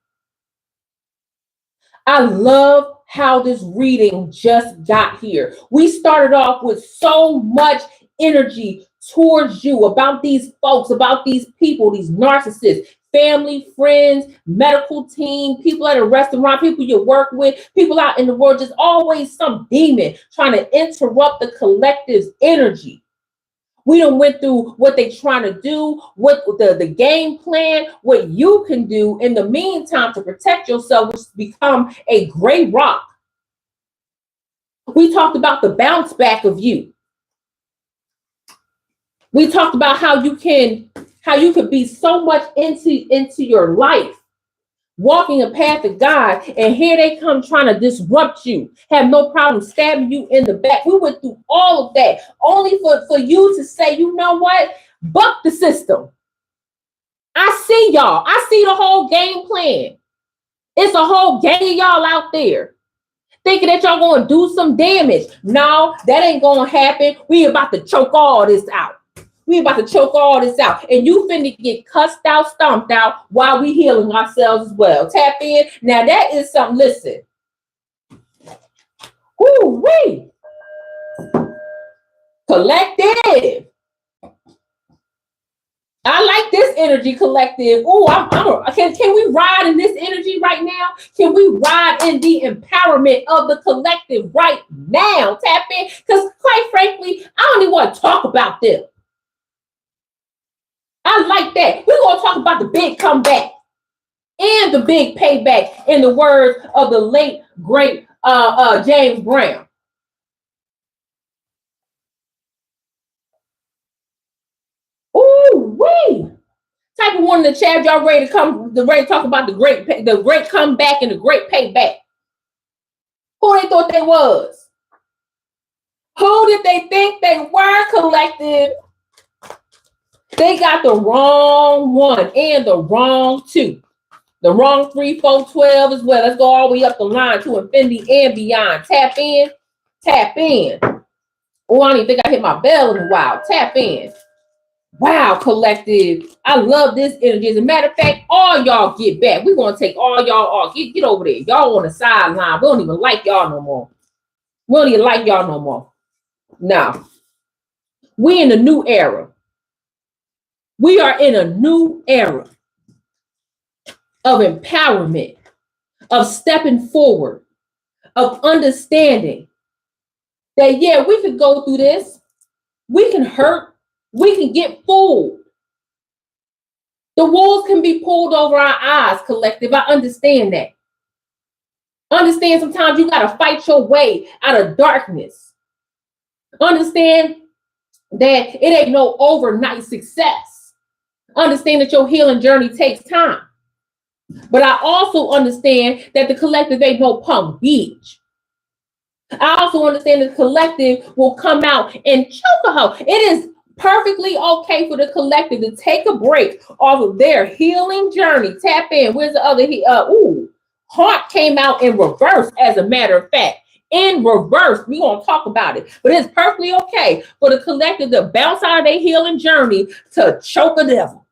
We started off with so much energy towards you, about these folks, about these people, these narcissists, family, friends, medical team, people at a restaurant, people you work with, people out in the world, just always some demon trying to interrupt the collective's energy. We done went through what they trying to do, what the game plan, what you can do in the meantime to protect yourself, which has become a gray rock. We talked about the bounce back of you. We talked about how you could be so much into your life, walking a path of God, and here they come trying to disrupt you, have no problem stabbing you in the back. We went through all of that, only for you to say, you know what? Buck the system. I see y'all. I see the whole game plan. It's a whole gang of y'all out there thinking that y'all going to do some damage. No, that ain't going to happen. We about to choke all this out. We about to choke all this out. And you finna get cussed out, stomped out while we healing ourselves as well. Tap in. Now that is something, listen. Woo-wee. Collective. I like this energy, collective. Can we ride in this energy right now? Can we ride in the empowerment of the collective right now? Tap in. Because quite frankly, I don't even want to talk about them. I like that. We're going to talk about the big comeback and the big payback, in the words of the late, great James Brown. Ooh-wee. Type of one in the chat, y'all ready to talk about the great comeback and the great payback. Who they thought they was? Who did they think they were, collective? They got the wrong one and the wrong two. The wrong 3, 4, 12 as well. Let's go all the way up the line to infinity and beyond. Tap in. Tap in. Oh, I don't even think I hit my bell in a while. Tap in. Wow, collective. I love this energy. As a matter of fact, all y'all get back. We're going to take all y'all off. Get over there. Y'all on the sideline. We don't even like y'all no more. We don't even like y'all no more. Now, we in a new era. We are in a new era of empowerment, of stepping forward, of understanding that, yeah, we can go through this. We can hurt. We can get fooled. The walls can be pulled over our eyes, collective. I understand that. Understand sometimes you got to fight your way out of darkness. Understand that it ain't no overnight success. Understand that your healing journey takes time. But I also understand that the collective ain't no punk bitch. I also understand that the collective will come out and choke a hoe. It is perfectly okay for the collective to take a break off of their healing journey. Tap in. Where's the other? Heart came out in reverse, as a matter of fact. In reverse, we're going to talk about it. But it's perfectly okay for the collective to bounce out of their healing journey to choke a devil.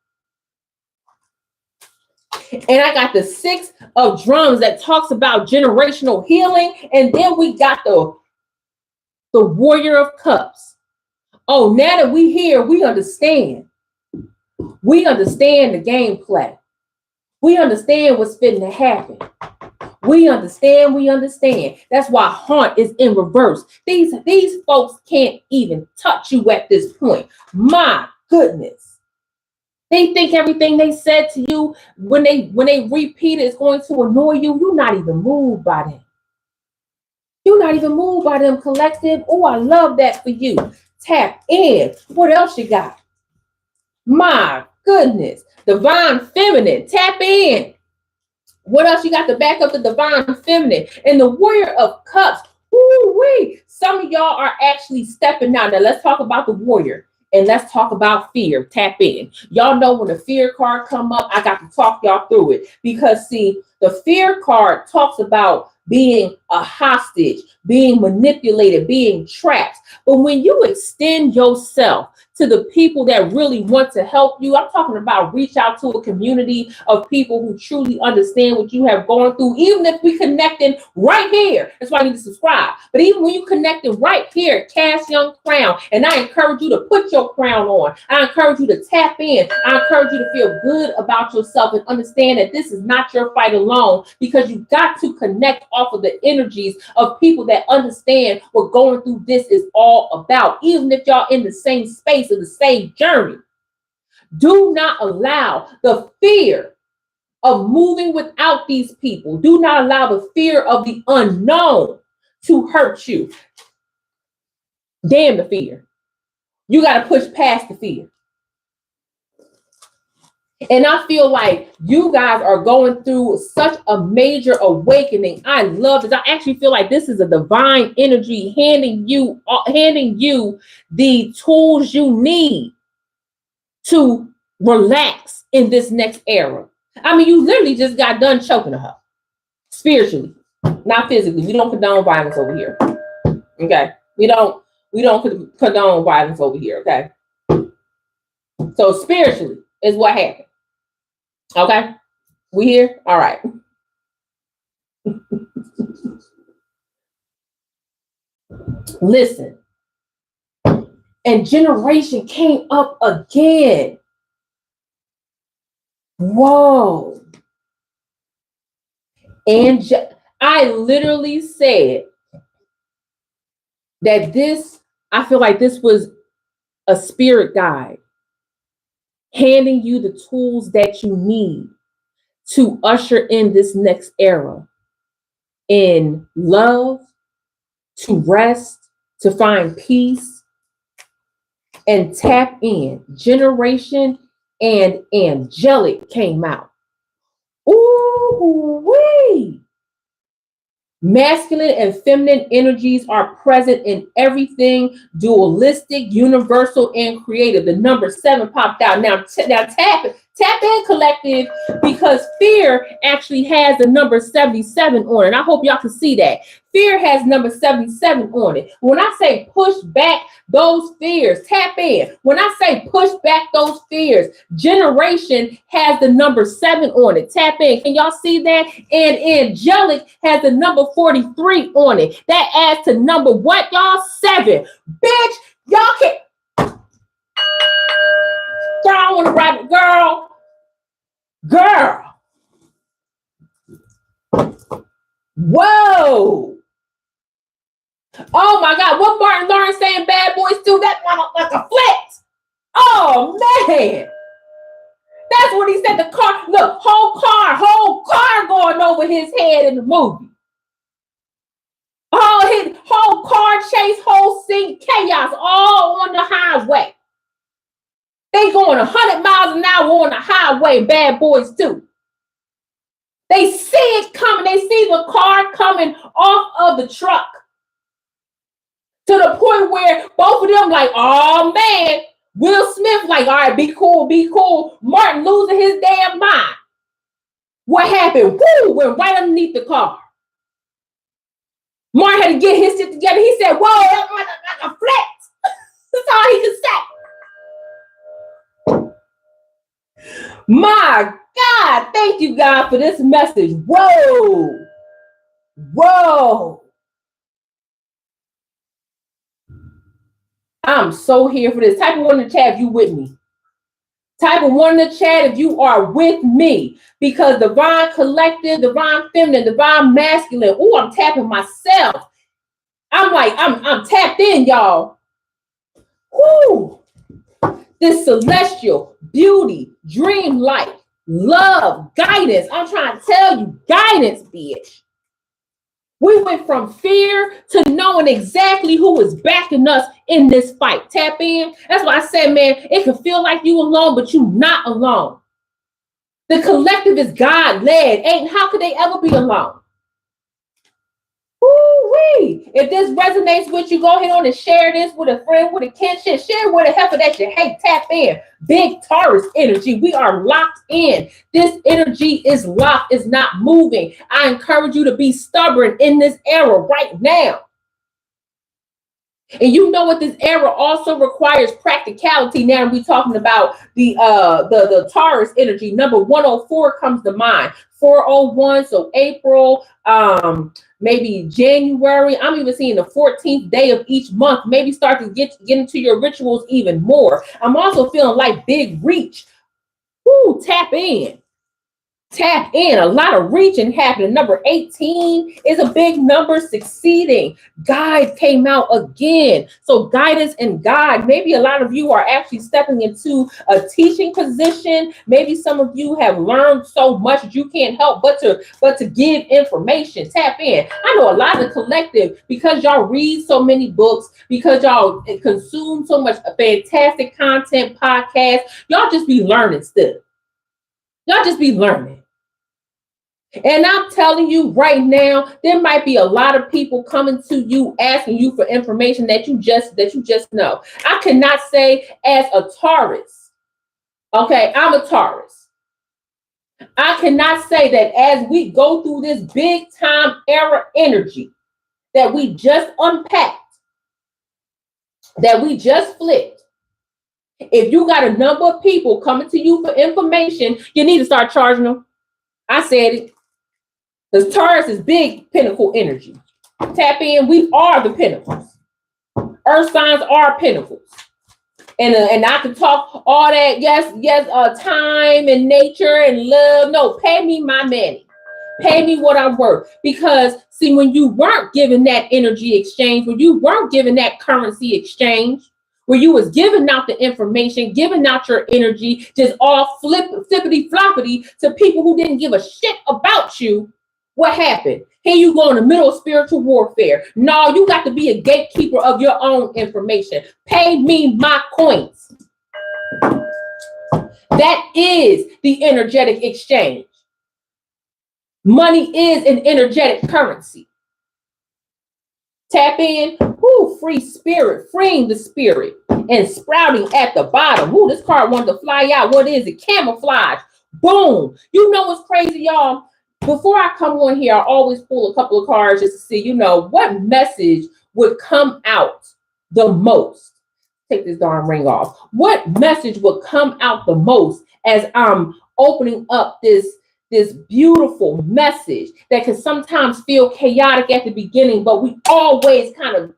And I got the 6 of drums that talks about generational healing. And then we got the warrior of cups. Oh, now that we here, we understand. We understand the gameplay. We understand what's fitting to happen. We understand. That's why haunt is in reverse. These folks can't even touch you at this point. My goodness. They think everything they said to you when they repeat it is going to annoy you. You're not even moved by them. You're not even moved by them, collective. Oh, I love that for you. Tap in. What else you got? My goodness. Divine feminine. Tap in. What else you got to back up the divine feminine? And the warrior of cups. Woo-wee. Some of y'all are actually stepping out. Now let's talk about the warrior. And let's talk about fear. Tap in. Y'all know when the fear card come up, I got to talk y'all through it. Because see, the fear card talks about being a hostage, being manipulated, being trapped. But when you extend yourself to the people that really want to help you. I'm talking about reach out to a community of people who truly understand what you have gone through. Even if we connecting right here, that's why I need to subscribe. But even when you connected right here at Cast Young Crown, and I encourage you to put your crown on. I encourage you to tap in. I encourage you to feel good about yourself and understand that this is not your fight alone, because you got to connect off of the energies of people that understand what going through this is all about, even if y'all in the same space or the same journey. Do not allow the fear of moving without these people. Do not allow the fear of the unknown to hurt you. Damn the fear. You got to push past the fear. And I feel like you guys are going through such a major awakening. I love this. I actually feel like this is a divine energy handing you the tools you need to relax in this next era. I mean, you literally just got done choking her spiritually, not physically. We don't condone violence over here. Okay. We don't condone violence over here. Okay. So spiritually is what happened. Okay, we here? All right. Listen. And generation came up again. Whoa. And I literally said that I feel like this was a spirit guide handing you the tools that you need to usher in this next era in love, to rest, to find peace, and tap in. Generation and angelic came out. Ooh, wee. Masculine and feminine energies are present in everything dualistic, universal, and creative. The number 7 popped out. Now tap in, collective, because fear actually has the number 77 on it. I hope y'all can see that. Fear has number 77 on it. When I say push back those fears, tap in. When I say push back those fears, generation has the number 7 on it. Tap in. Can y'all see that? And angelic has the number 43 on it. That adds to number what, y'all? 7. Bitch, y'all can throw on the rabbit, girl. Whoa. Oh my God, what Martin Lawrence saying bad boys do? That like a flex. Oh man. That's what he said. The car, look, whole car going over his head in the movie. Oh, his whole car chase, whole scene, chaos, all on the highway. They going 100 miles an hour on the highway, bad boys too. They see it coming. They see the car coming off of the truck. To the point where both of them like, oh man, Will Smith like, all right, be cool, be cool. Martin losing his damn mind. What happened? Woo, went right underneath the car. Martin had to get his shit together. He said, whoa, that's like a flex. That's all he could say. My God, thank you, God, for this message. Whoa. I'm so here for this. Type of 1 in the chat if you with me. Type of 1 in the chat if you are with me. Because divine collective, divine feminine, divine masculine. Oh, I'm tapping myself. I'm tapped in, y'all. Woo. This celestial beauty, dream life, love, guidance. I'm trying to tell you, guidance, bitch. We went from fear to knowing exactly who is backing us in this fight. Tap in. That's why I said, man, it can feel like you alone, but you're not alone. The collective is God-led. How could they ever be alone? Woo-wee. If this resonates with you, go ahead on and share this with a friend, with a kinship. Share with a heifer that you hate. Tap in. Big Taurus energy. We are locked in. This energy is locked. It's not moving. I encourage you to be stubborn in this era right now. And you know what? This era also requires practicality. Now we're talking about the Taurus energy. Number 104 comes to mind. 401, so April, maybe January. I'm even seeing the 14th day of each month. Maybe start to get into your rituals even more. I'm also feeling like big reach. Woo, tap in. Tap in. A lot of reaching happening. Number 18 is a big number. Succeeding. Guide came out again. So guidance and guide. Maybe a lot of you are actually stepping into a teaching position. Maybe some of you have learned so much that you can't help but to give information. Tap in. I know a lot of the collective, because y'all read so many books, because y'all consume so much fantastic content, podcasts, y'all just be learning stuff. Y'all just be learning. And I'm telling you right now, there might be a lot of people coming to you asking you for information that you just know. I cannot say as a Taurus, okay, I'm a Taurus. I cannot say that as we go through this big time era energy that we just unpacked, that we just flipped. If you got a number of people coming to you for information, you need to start charging them. I said it. Because Taurus is big pinnacle energy. Tap in. We are the pinnacles. Earth signs are pinnacles. And I can talk all that. Yes, time and nature and love. No, pay me my money. Pay me what I'm worth. Because see, when you weren't given that energy exchange, when you weren't given that currency exchange, where you was giving out the information, giving out your energy, just all flippity floppity to people who didn't give a shit about you. What happened? Here you go in the middle of spiritual warfare. No, you got to be a gatekeeper of your own information. Pay me my coins. That is the energetic exchange. Money is an energetic currency. Tap in. Woo, free spirit, freeing the spirit and sprouting at the bottom. Woo, this card wanted to fly out. What is it? Camouflage. Boom. You know what's crazy, y'all? Before I come on here, I always pull a couple of cards just to see, what message would come out the most. Take this darn ring off. What message would come out the most as I'm opening up this beautiful message that can sometimes feel chaotic at the beginning, but we always kind of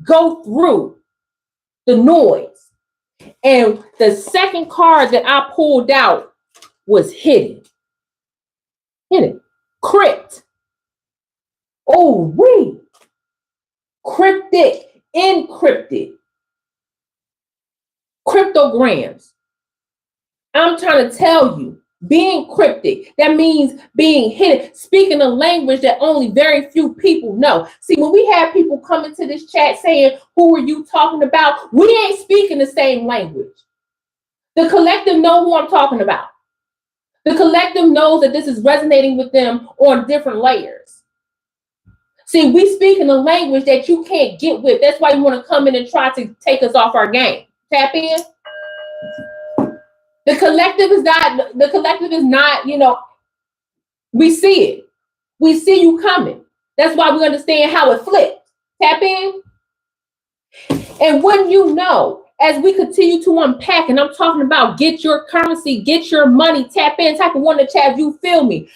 go through the noise. And the second card that I pulled out was hidden. Hidden. Crypt. Oh, wait. Cryptic. Encrypted. Cryptograms. I'm trying to tell you, being cryptic, that means being hidden, speaking a language that only very few people know. See, when we have people come into this chat saying, who are you talking about? We ain't speaking the same language. The collective know who I'm talking about. The collective knows that this is resonating with them on different layers. See, we speak in a language that you can't get with. That's why you want to come in and try to take us off our game. Tap in. The collective is not, we see it. We see you coming. That's why we understand how it flipped. Tap in. And when you know, as we continue to unpack, and I'm talking about get your currency, get your money, tap in, type of one in the chat, you feel me?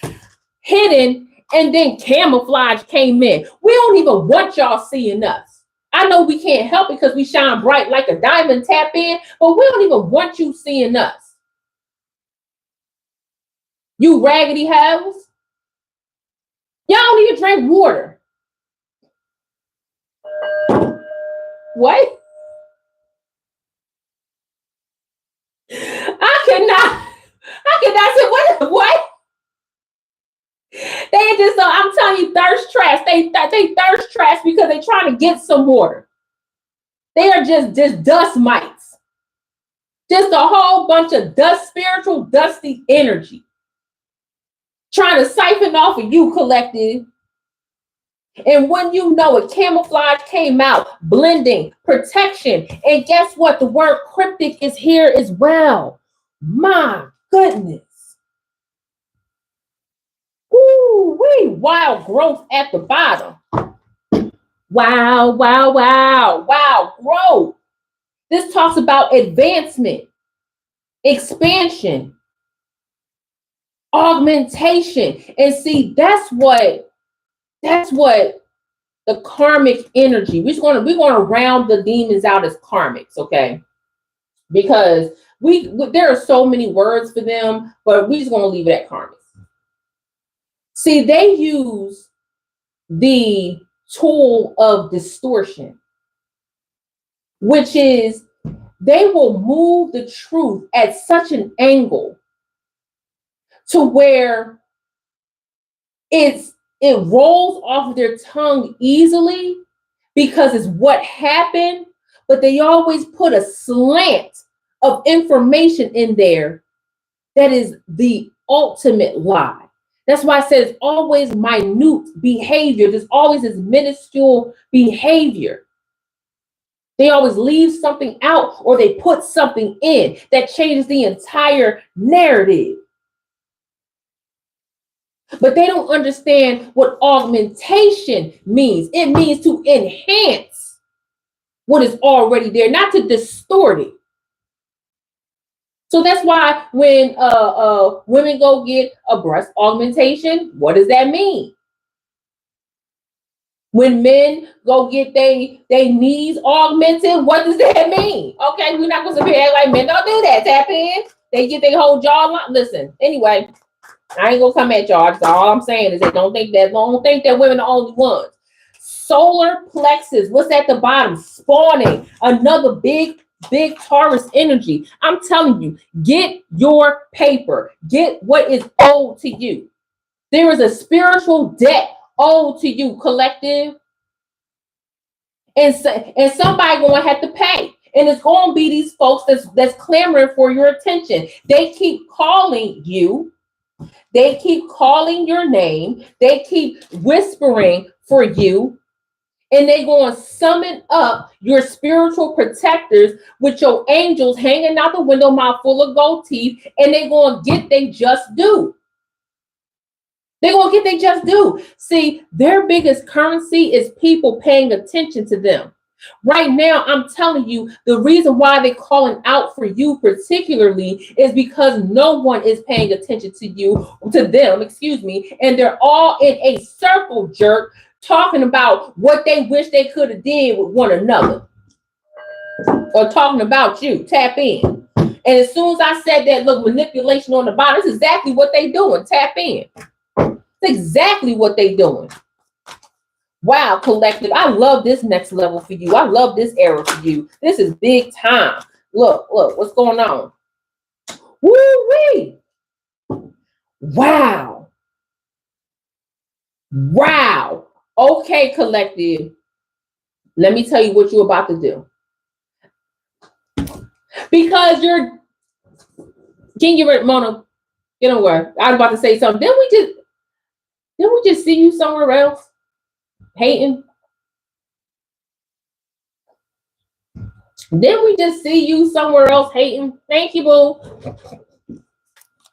Hidden, and then camouflage came in. We don't even want y'all seeing us. I know we can't help because we shine bright like a diamond, tap in, but we don't even want you seeing us. You raggedy hoes. Y'all don't even drink water. What? I cannot say what? They just, I'm telling you, thirst traps. They thirst traps because they're trying to get some water. They are just dust mites. Just a whole bunch of spiritual dusty energy. Trying to siphon off of you, collective. And when you know it, camouflage came out, blending, protection. And guess what? The word cryptic is here as well. My goodness. Ooh, wild growth at the bottom. Wow, wow, wow, wow, growth. This talks about advancement, expansion, augmentation. And see, that's what the karmic energy. We're gonna round the demons out as karmics, okay? Because there are so many words for them, but we're just gonna leave it at karmics. See, they use the tool of distortion, which is they will move the truth at such an angle to where it rolls off of their tongue easily because it's what happened, but they always put a slant of information in there that is the ultimate lie. That's why I said it's always minute behavior. There's always this minuscule behavior. They always leave something out or they put something in that changes the entire narrative. But they don't understand what augmentation means. It means to enhance what is already there, not to distort it. So that's why when women go get a breast augmentation, what does that mean? When men go get they knees augmented, what does that mean? Okay, we're not going to be like men don't do that. Tap in. They get their whole jawline. Listen, anyway, I ain't gonna come at y'all. That's all I'm saying is that don't think that women are the only ones. Solar plexus, what's at the bottom? Spawning another big Taurus energy. I'm telling you, get your paper. Get what is owed to you. There is a spiritual debt owed to you, collective. And somebody gonna have to pay. And it's gonna be these folks that's clamoring for your attention. They keep calling you. They keep calling your name. They keep whispering for you. And they're going to summon up your spiritual protectors with your angels hanging out the window, mouth full of gold teeth. And they're going to get they just due. They're going to get they just due. See, their biggest currency is people paying attention to them. Right now, I'm telling you, the reason why they're calling out for you particularly is because no one is paying attention to them, and they're all in a circle jerk talking about what they wish they could have did with one another or talking about you. Tap in. And as soon as I said that, look, manipulation on the bottom, that's exactly what they doing. Tap in. That's exactly what they doing. Wow, collective. I love this next level for you. I love this era for you. This is big time. Look, what's going on? Woo-wee. Wow. Okay, collective. Let me tell you what you're about to do. Because can you get rid, Mona? Get away. I was about to say something. Didn't we just see you somewhere else? Hating? Didn't we just see you somewhere else hating? Thank you, boo.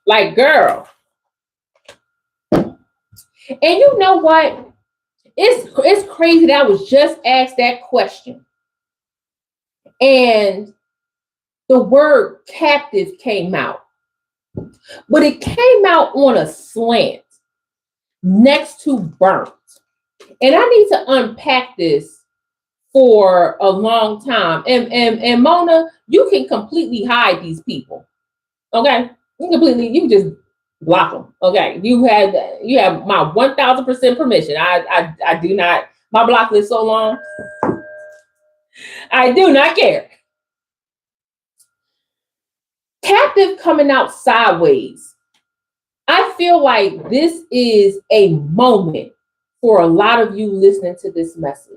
Like, girl. And you know what? It's crazy that I was just asked that question. And the word captive came out. But it came out on a slant next to burnt. And I need to unpack this for a long time. And Mona, you can completely hide these people. Okay? You can just block them. Okay? You have my 1000% permission. I do not, my block list so long. I do not care. Captive coming out sideways. I feel like this is a moment for a lot of you listening to this message.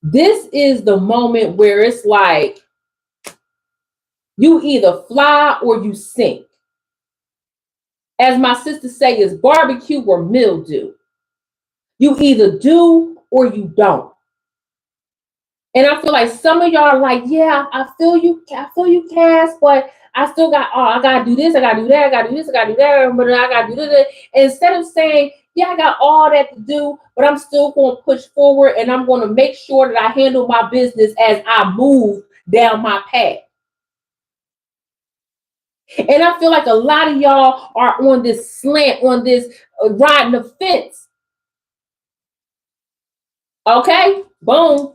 This is the moment where it's like you either fly or you sink. As my sister say, it's barbecue or mildew. You either do or you don't. And I feel like some of y'all are like, yeah, I feel you, Cass, but I still got, I gotta do this, I gotta do that, I gotta do this, I gotta do that, but I gotta do this. And instead of saying, Yeah, I got all that to do, but I'm still going to push forward and I'm going to make sure that I handle my business as I move down my path. And I feel like a lot of y'all are on this slant, on this riding the fence. Okay, boom.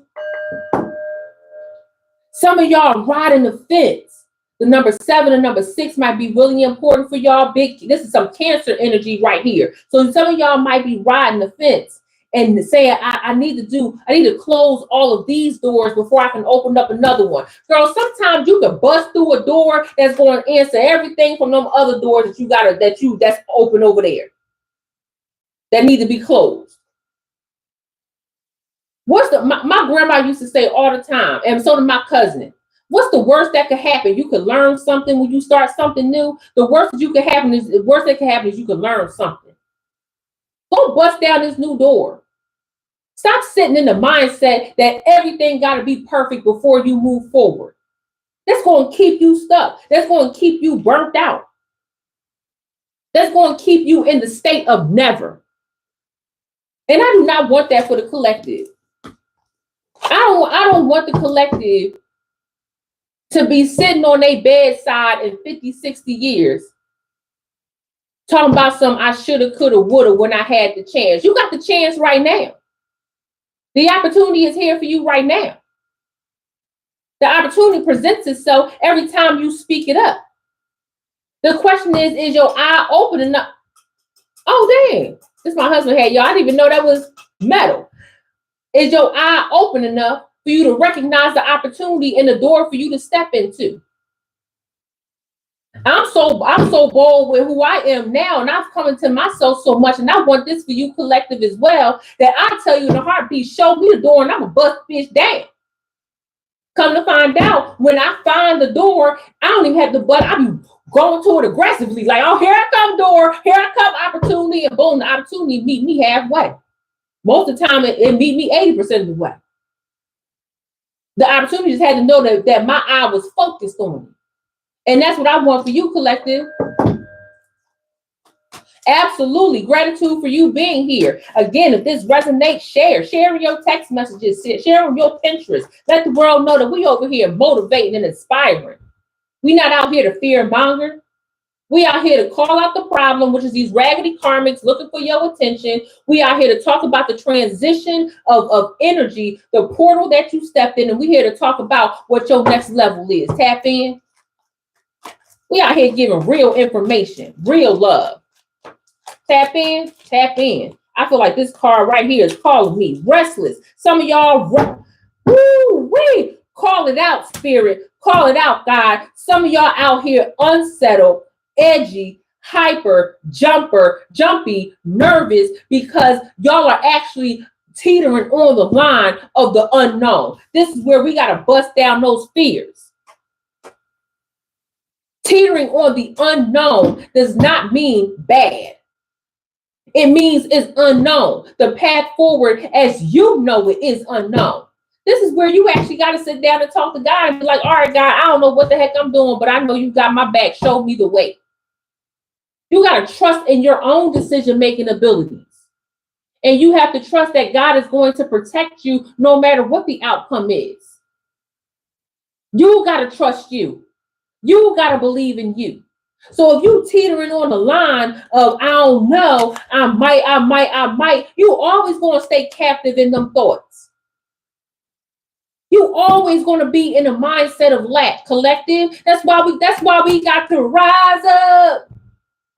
Some of y'all riding the fence. The number 7 and number 6 might be really important for y'all. This is some Cancer energy right here. So some of y'all might be riding the fence and saying, I need to close all of these doors before I can open up another one. Girl, sometimes you can bust through a door that's going to answer everything from them other doors that's open over there that need to be closed. My grandma used to say all the time, and so did my cousin. What's the worst that could happen? You could learn something when you start something new. The worst that can happen is you could learn something. Go bust down this new door. Stop sitting in the mindset that everything got to be perfect before you move forward. That's going to keep you stuck. That's going to keep you burnt out. That's going to keep you in the state of never. And I do not want that for the collective. I don't want the collective to be sitting on their bedside in 50, 60 years talking about some I shoulda, coulda, woulda when I had the chance. You got the chance right now. The opportunity is here for you right now. The opportunity presents itself every time you speak it up. The question is your eye open enough? Oh, dang. This my husband had, y'all. I didn't even know that was metal. Is your eye open enough for you to recognize the opportunity and the door for you to step into? I'm so bold with who I am now, and I've come into myself so much, and I want this for you collective as well, that I tell you in a heartbeat, show me the door and I'm gonna bust bitch down. Come to find out, when I find the door, I don't even have to butt, I be going to it aggressively, like, oh, here I come door, here I come opportunity, and boom, the opportunity meet me halfway. Most of the time it meet me 80% of the way. The opportunity just had to know that my eye was focused on it. And that's what I want for you, collective. Absolutely. Gratitude for you being here. Again, if this resonates, share your text messages, share on your Pinterest. Let the world know that we over here motivating and inspiring. We not out here to fear monger. We out here to call out the problem, which is these raggedy karmics looking for your attention. We out here to talk about the transition of energy, the portal that you stepped in, and we here to talk about what your next level is. Tap in. We out here giving real information, real love. Tap in, tap in. I feel like this card right here is calling me restless. Some of y'all, woo-wee, call it out, spirit. Call it out, God. Some of y'all out here unsettled, edgy, hyper, jumpy, nervous, because y'all are actually teetering on the line of the unknown. This is where we got to bust down those fears. Teetering on the unknown does not mean bad. It means it's unknown. The path forward as you know it is unknown. This is where you actually got to sit down and talk to God and be like, all right, God, I don't know what the heck I'm doing, but I know you got my back. Show me the way. You got to trust in your own decision-making abilities. And you have to trust that God is going to protect you no matter what the outcome is. You got to trust you. You got to believe in you. So if you teetering on the line of, I don't know, I might, you always going to stay captive in them thoughts. You always going to be in a mindset of lack. Collective. That's why we got to rise up.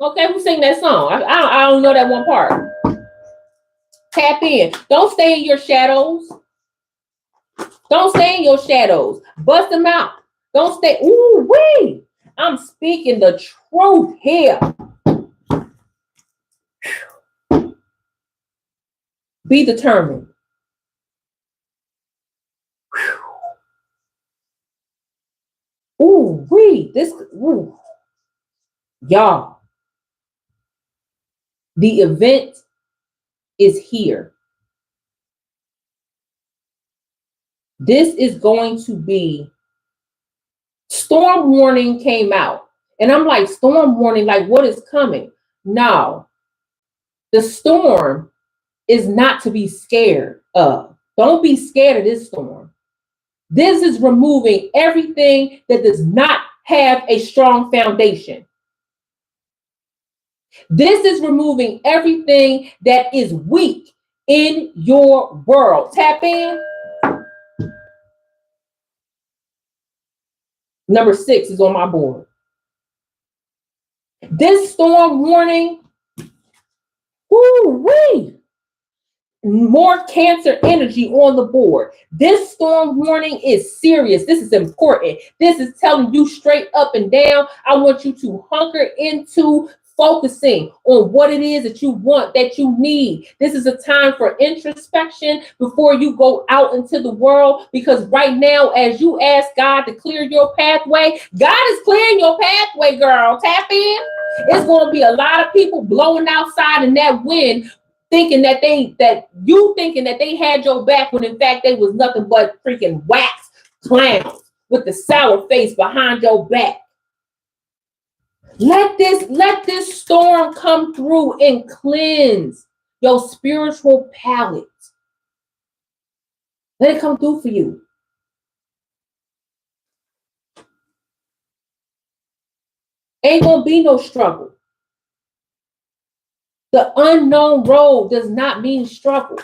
Okay, who sing that song? I don't know that one part. Tap in. Don't stay in your shadows. Don't stay in your shadows. Bust them out. Don't stay. Ooh, wait. I'm speaking the truth here. Be determined. Ooh, wait. Y'all. The event is here. This is going to be, storm warning came out. And I'm like, storm warning, like what is coming? No. The storm is not to be scared of. Don't be scared of this storm. This is removing everything that does not have a strong foundation. This is removing everything that is weak in your world. Tap in. Number 6 is on my board. This storm warning, woo-wee, more Cancer energy on the board. This storm warning is serious. This is important. This is telling you straight up and down, I want you to hunker into focusing on what it is that you want, that you need. This is a time for introspection before you go out into the world, because right now, as you ask God to clear your pathway, God is clearing your pathway, girl. Tap in. It's going to be a lot of people blowing outside in that wind, thinking that they had your back, when in fact they was nothing but freaking wax clowns with the sour face behind your back. Let this storm come through and cleanse your spiritual palate. Let it come through for you. Ain't gonna be no struggle. The unknown road does not mean struggle.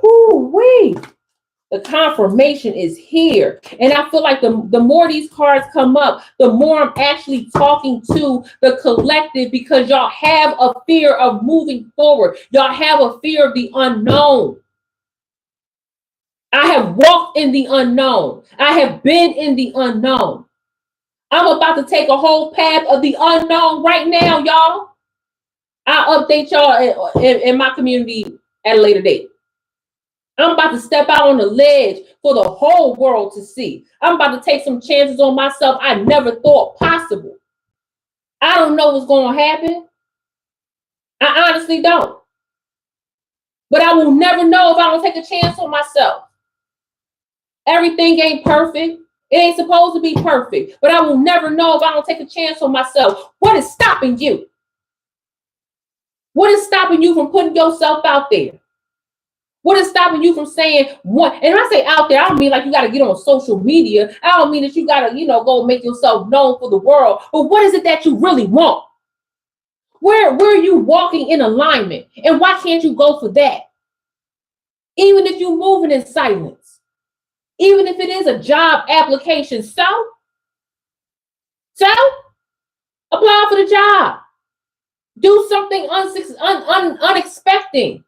Woo-wee. The confirmation is here. And I feel like the more these cards come up, the more I'm actually talking to the collective, because y'all have a fear of moving forward. Y'all have a fear of the unknown. I have walked in the unknown. I have been in the unknown. I'm about to take a whole path of the unknown right now, y'all. I'll update y'all in my community at a later date. I'm about to step out on the ledge for the whole world to see. I'm about to take some chances on myself I never thought possible. I don't know what's going to happen. I honestly don't. But I will never know if I don't take a chance on myself. Everything ain't perfect. It ain't supposed to be perfect. But I will never know if I don't take a chance on myself. What is stopping you? What is stopping you from putting yourself out there? What is stopping you from saying what? And when I say out there, I don't mean like you got to get on social media. I don't mean that you got to, go make yourself known for the world. But what is it that you really want? Where are you walking in alignment? And why can't you go for that? Even if you're moving in silence, even if it is a job application, so apply for the job. Do something unexpected.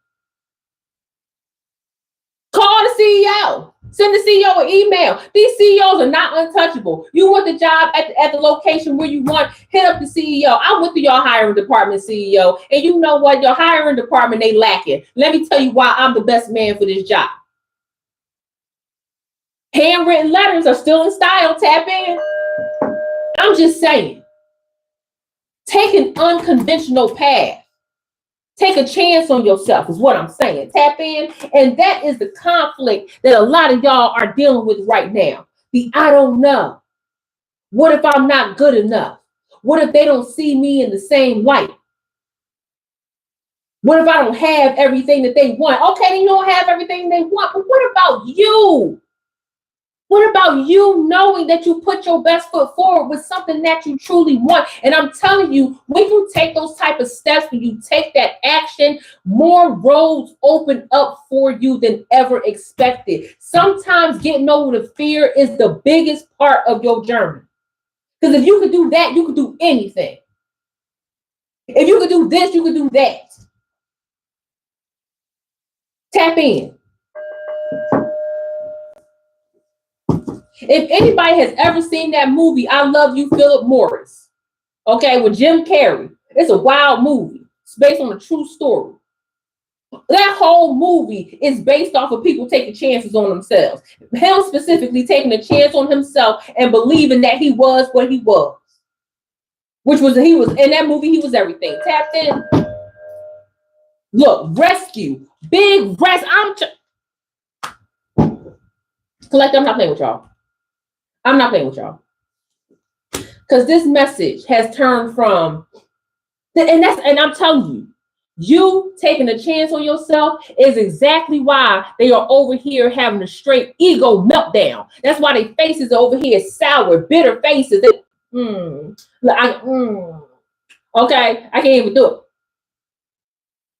Call the CEO. Send the CEO an email. These CEOs are not untouchable. You want the job at the location where you want, hit up the CEO. I went to your hiring department CEO, and you know what? Your hiring department, they lacking. Let me tell you why I'm the best man for this job. Handwritten letters are still in style. Tap in. I'm just saying. Take an unconventional path. Take a chance on yourself is what I'm saying. Tap in. And that is the conflict that a lot of y'all are dealing with right now. The I don't know. What if I'm not good enough? What if they don't see me in the same light? What if I don't have everything that they want? Okay, then you don't have everything they want. But what about you? What about you knowing that you put your best foot forward with something that you truly want? And I'm telling you, when you take those type of steps, when you take that action, more roads open up for you than ever expected. Sometimes getting over the fear is the biggest part of your journey. Because if you could do that, you could do anything. If you could do this, you could do that. Tap in. If anybody has ever seen that movie, I Love You, Philip Morris, okay, with Jim Carrey, it's a wild movie. It's based on a true story. That whole movie is based off of people taking chances on themselves. Him specifically taking a chance on himself and believing that he was what he was. He was in that movie, he was everything. Tapped in. Look, rescue. Big rest. Collect, I'm not playing with y'all. I'm not playing with y'all. Because this message has turned from, and I'm telling you, You taking a chance on yourself is exactly why they are over here having a straight ego meltdown. That's why their faces are over here sour, bitter faces. Okay, I can't even do it.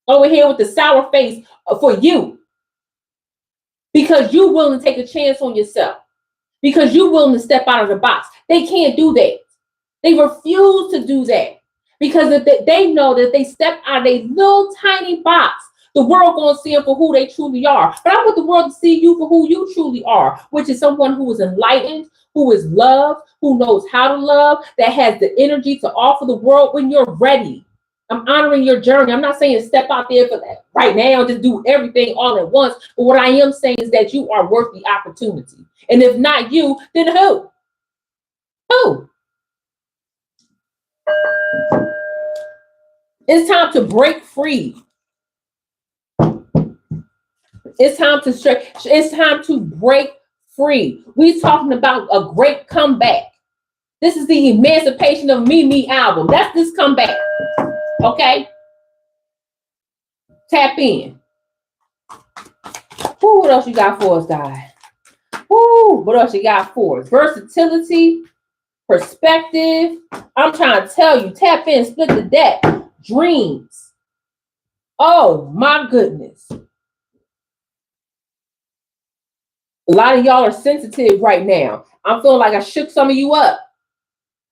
Over here with the sour face for you. Because you're willing to take a chance on yourself. Because you're willing to step out of the box. They can't do that. They refuse to do that. Because if they know that if they step out of a little tiny box, the world going to see them for who they truly are. But I want the world to see you for who you truly are, which is someone who is enlightened, who is loved, who knows how to love, that has the energy to offer the world when you're ready. I'm honoring your journey. I'm not saying step out there for that right now, just do everything all at once. But what I am saying is that you are worth the opportunity. And if not you, then who? Who? It's time to break free. It's time to stretch. It's time to break free. We're talking about a great comeback. This is the Emancipation of Me album. That's this comeback. Okay? Tap in. Ooh, what else you got for us, guys? Ooh, what else you got for us? Versatility, perspective. I'm trying to tell you, tap in, split the deck. Dreams. Oh, my goodness. A lot of y'all are sensitive right now. I'm feeling like I shook some of you up.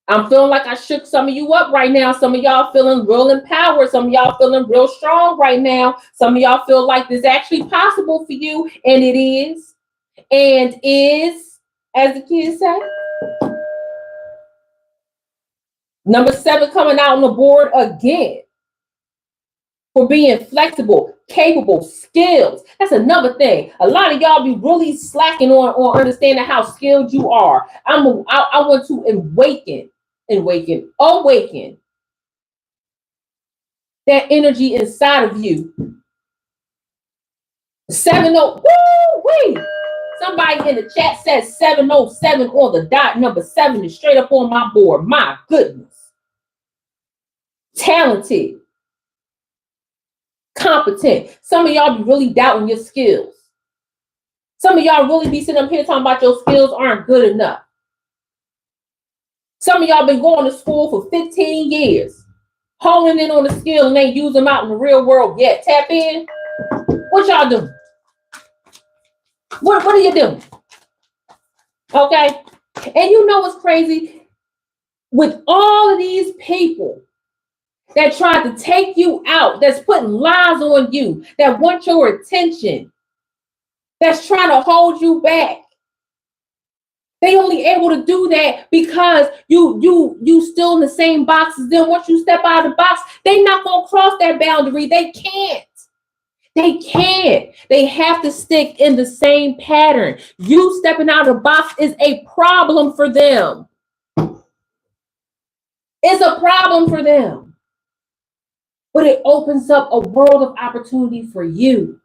I'm feeling like I shook some of you up right now. Some of y'all feeling real empowered. Some of y'all feeling real strong right now. Some of y'all feel like this is actually possible for you. And it is. And is, as the kids say. Number 7 coming out on the board again. For being flexible, capable, skills. That's another thing. A lot of y'all be really slacking on understanding how skilled you are. I want to awaken that energy inside of you. 70, woo-wee. Somebody in the chat says 707 on the dot. Number 7 is straight up on my board. My goodness. Talented. Competent. Some of y'all be really doubting your skills. Some of y'all really be sitting up here talking about your skills aren't good enough. Some of y'all been going to school for 15 years, honing in on the skill and ain't use them out in the real world yet. Tap in. What y'all doing? What are you doing? Okay. And you know what's crazy? With all of these people that tried to take you out, that's putting lies on you, that want your attention, that's trying to hold you back. They only able to do that because you still in the same box as them. Once you step out of the box, they not gonna cross that boundary. They can't. They can't. They have to stick in the same pattern. You stepping out of the box is a problem for them. It's a problem for them. But it opens up a world of opportunity for you.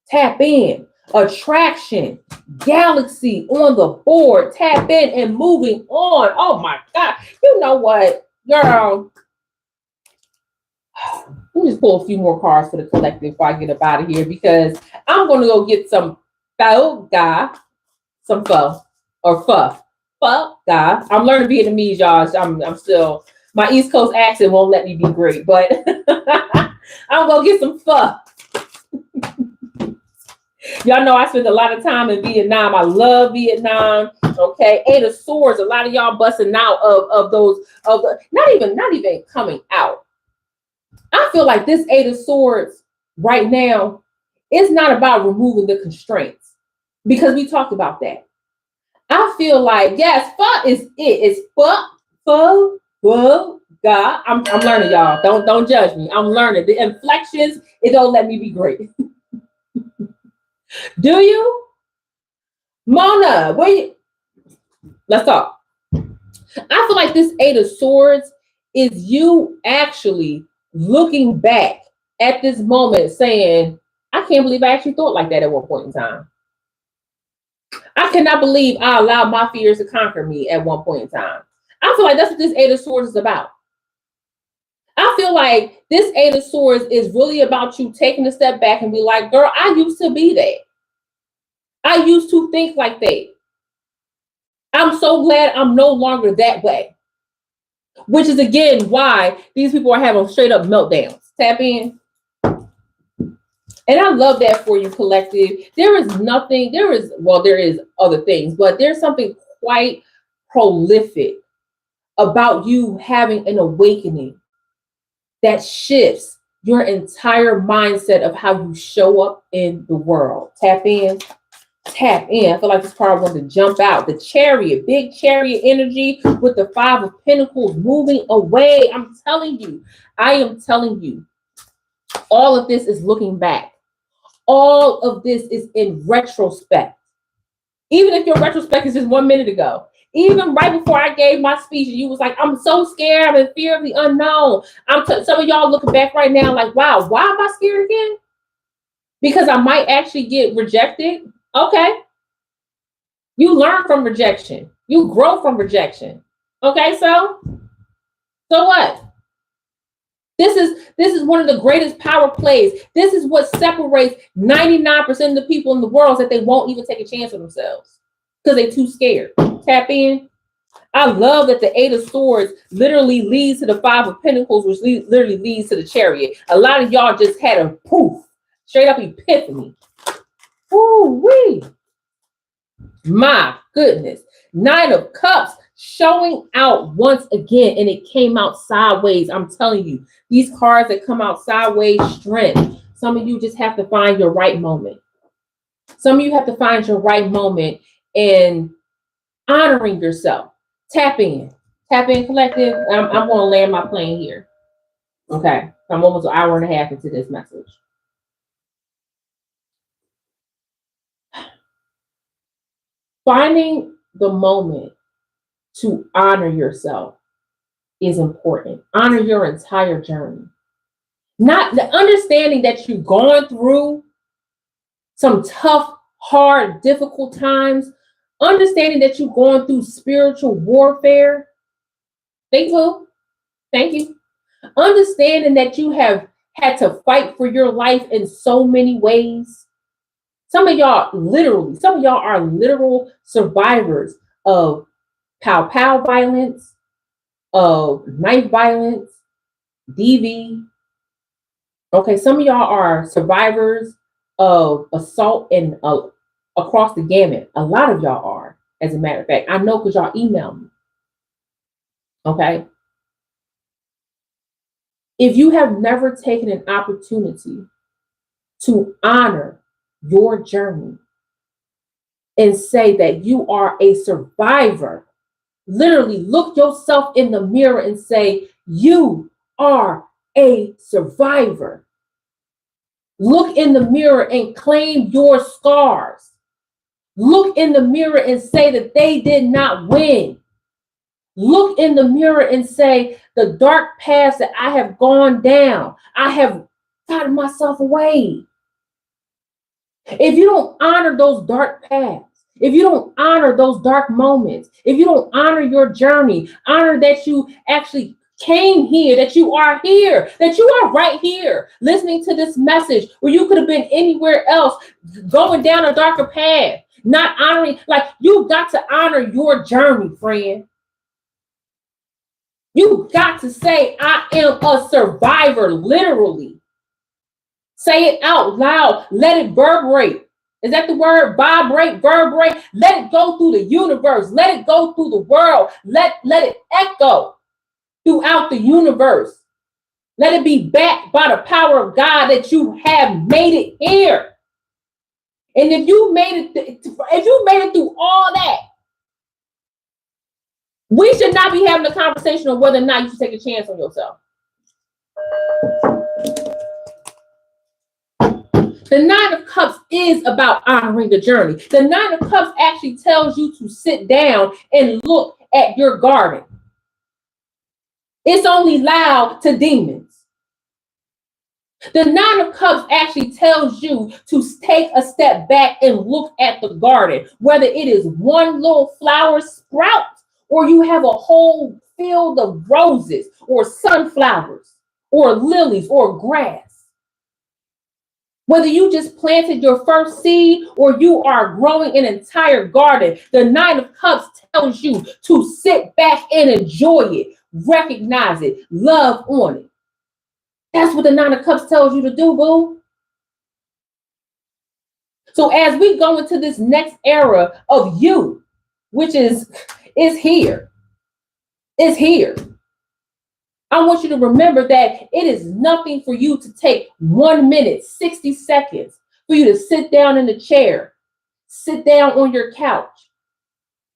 Tap in. Attraction, galaxy on the board. Tap in and moving on. Oh my God. You know what, girl? Let me just pull a few more cards for the collective before I get up out of here, because I'm going to go get some pho guy, some pho or pho guy. I'm learning Vietnamese, y'all. So I'm still, my East Coast accent won't let me be great, but I'm going to get some pho. Y'all know I spent a lot of time in Vietnam. I love Vietnam. Okay, 8 of Swords. A lot of y'all busting out of those not even coming out. I feel like this 8 of Swords right now is not about removing the constraints, because we talked about that. I feel like, yes, fuck is it. It's fuck, God. I'm learning, y'all. Don't judge me. I'm learning. The inflections, it don't let me be great. Do you? Mona, let's talk. I feel like this 8 of Swords is you actually looking back at this moment saying, I can't believe I actually thought like that at one point in time. I cannot believe I allowed my fears to conquer me at one point in time. I feel like that's what this 8 of Swords is about. I feel like this Eight of Swords is really about you taking a step back and be like, girl, I used to be that. I used to think like that. I'm so glad I'm no longer that way. Which is, again, why these people are having straight up meltdowns. Tap in. And I love that for you, collective. There is other things, but there's something quite prolific about you having an awakening that shifts your entire mindset of how you show up in the world. Tap in. Tap in. I feel like this card wants to jump out. The Chariot, big Chariot energy with the Five of Pentacles moving away. I am telling you, all of this is looking back. All of this is in retrospect. Even if your retrospect is just 1 minute ago. Even right before I gave my speech, you was like, I'm so scared. I'm in fear of the unknown. Some of y'all looking back right now like, wow, why am I scared again? Because I might actually get rejected. Okay. You learn from rejection. You grow from rejection. Okay, so what? This is one of the greatest power plays. This is what separates 99% of the people in the world, is that they won't even take a chance on themselves because they're too scared. Tap in. I love that the Eight of Swords literally leads to the Five of Pentacles, which literally leads to the Chariot. A lot of y'all just had a poof, straight up epiphany. Ooh wee. My goodness. Nine of Cups showing out once again, and it came out sideways. I'm telling you, these cards that come out sideways, strength. Some of you just have to find your right moment. Some of you have to find your right moment and honoring yourself. Tap in. Tap in, collective. I'm going to land my plane here. Okay. I'm almost an hour and a half into this message. Finding the moment to honor yourself is important. Honor your entire journey. Not the understanding that you've gone through some tough, hard, difficult times. Understanding that you're going through spiritual warfare. Thank you. Understanding that you have had to fight for your life in so many ways. Some of y'all are literal survivors of pow violence, of knife violence, DV. Okay, some of y'all are survivors of assault and across the gamut. A lot of y'all are, as a matter of fact. I know because y'all email me. Okay. If you have never taken an opportunity to honor your journey and say that you are a survivor, literally look yourself in the mirror and say, you are a survivor. Look in the mirror and claim your scars. Look in the mirror and say that they did not win. Look in the mirror and say, the dark paths that I have gone down, I have gotten myself away. If you don't honor those dark paths, if you don't honor those dark moments, if you don't honor your journey, honor that you actually came here, that you are here, that you are right here, listening to this message where you could have been anywhere else, going down a darker path, not honoring, like you got to honor your journey, friend. You got to say, I am a survivor, literally. Say it out loud. Let it reverberate. Is that the word? Vibrate, reverberate. Let it go through the universe. Let it go through the world. Let it echo throughout the universe. Let it be backed by the power of God that you have made it here. And if you made it through all that, we should not be having a conversation on whether or not you should take a chance on yourself. The Nine of Cups is about honoring the journey. The Nine of Cups actually tells you to sit down and look at your garden. It's only loud to demons. The Nine of Cups actually tells you to take a step back and look at the garden, whether it is one little flower sprout or you have a whole field of roses or sunflowers. or lilies or grass. Whether you just planted your first seed or you are growing an entire garden, the Nine of Cups tells you to sit back and enjoy it, recognize it, love on it. That's what the Nine of Cups tells you to do, boo. So as we go into this next era of you, which is here, I want you to remember that it is nothing for you to take 1 minute, 60 seconds for you to sit down in the chair, sit down on your couch,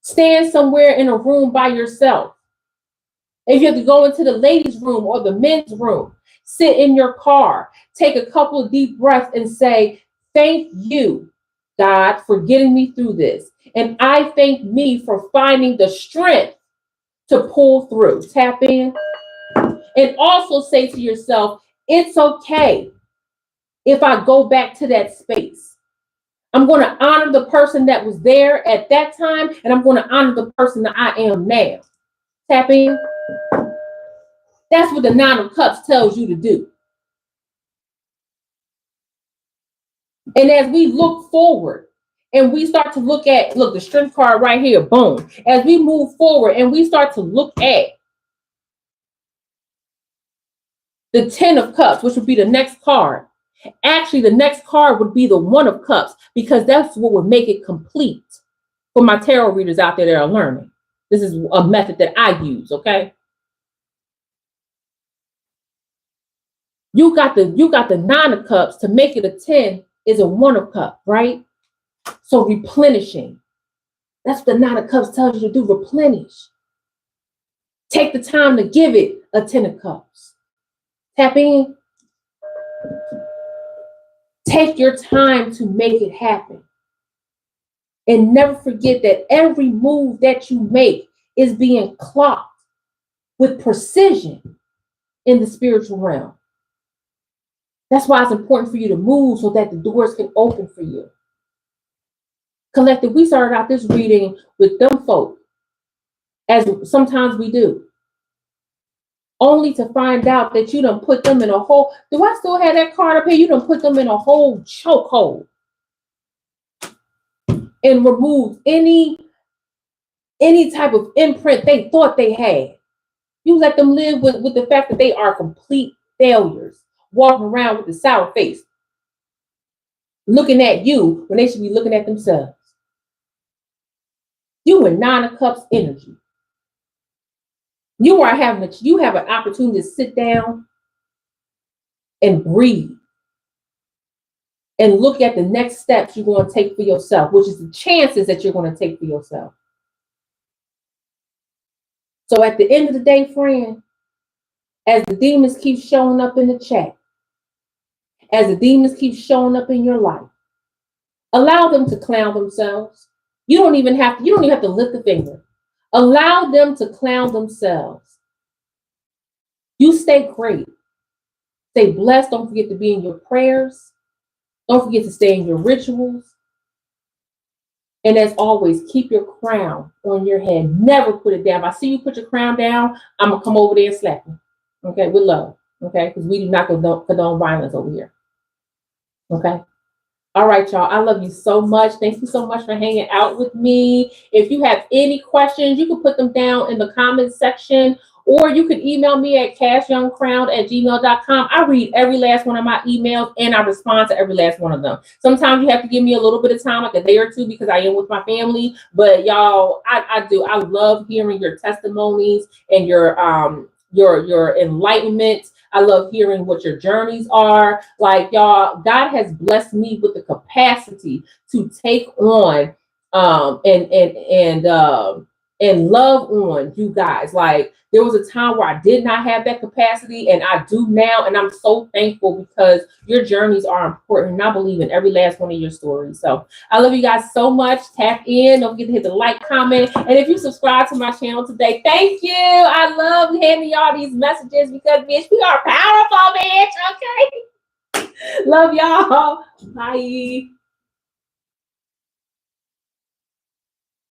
stand somewhere in a room by yourself. If you have to go into the ladies' room or the men's room, sit in your car, take a couple of deep breaths and say, thank you, God, for getting me through this. And I thank me for finding the strength to pull through. Tap in. And also say to yourself, it's okay if I go back to that space. I'm going to honor the person that was there at that time, and I'm going to honor the person that I am now. Tap in. That's what the Nine of Cups tells you to do. And as we look forward and we start to look at, the strength card right here, boom. As we move forward and we start to look at the 10 of Cups, which would be the next card. Actually, the next card would be the One of Cups, because that's what would make it complete for my tarot readers out there that are learning. This is a method that I use, okay? You got the Nine of Cups. To make it a 10 is a One of Cups, right? So replenishing. That's what the Nine of Cups tells you to do, replenish. Take the time to give it a 10 of Cups. Tap in. Take your time to make it happen. And never forget that every move that you make is being clocked with precision in the spiritual realm. That's why it's important for you to move so that the doors can open for you. Collective, we started out this reading with them folk, as sometimes we do, only to find out that you done put them in a whole, do I still have that card up here? You done put them in a whole chokehold and removed any type of imprint they thought they had. You let them live with the fact that they are complete failures, walking around with a sour face, looking at you when they should be looking at themselves. You in Nine of Cups energy. You have an opportunity to sit down and breathe and look at the next steps you're going to take for yourself, which is the chances that you're going to take for yourself. So at the end of the day, friend, as the demons keep showing up in the chat, as the demons keep showing up in your life, allow them to clown themselves. You don't even have to lift a finger. Allow them to clown themselves. You stay great. Stay blessed. Don't forget to be in your prayers. Don't forget to stay in your rituals. And as always, keep your crown on your head. Never put it down. If I see you put your crown down, I'm going to come over there and slap you. Okay, with love. Okay, because we do not condone violence over here. Okay. All right, y'all. I love you so much. Thank you so much for hanging out with me. If you have any questions, you can put them down in the comments section, or you can email me at cashyoungcrown@gmail.com. I read every last one of my emails and I respond to every last one of them. Sometimes you have to give me a little bit of time, like a day or two, because I am with my family. But y'all, I do. I love hearing your testimonies and your enlightenment. I love hearing what your journeys are. Like, y'all, God has blessed me with the capacity to take on and love on you guys. Like, there was a time where I did not have that capacity, and I do now, and I'm so thankful because your journeys are important, and I believe in every last one of your stories. So I love you guys so much. Tap in. Don't forget to hit the like, comment, and if you subscribe to my channel today, thank you. I love handing y'all these messages because, bitch, we are powerful, bitch. Okay. Love y'all. Bye.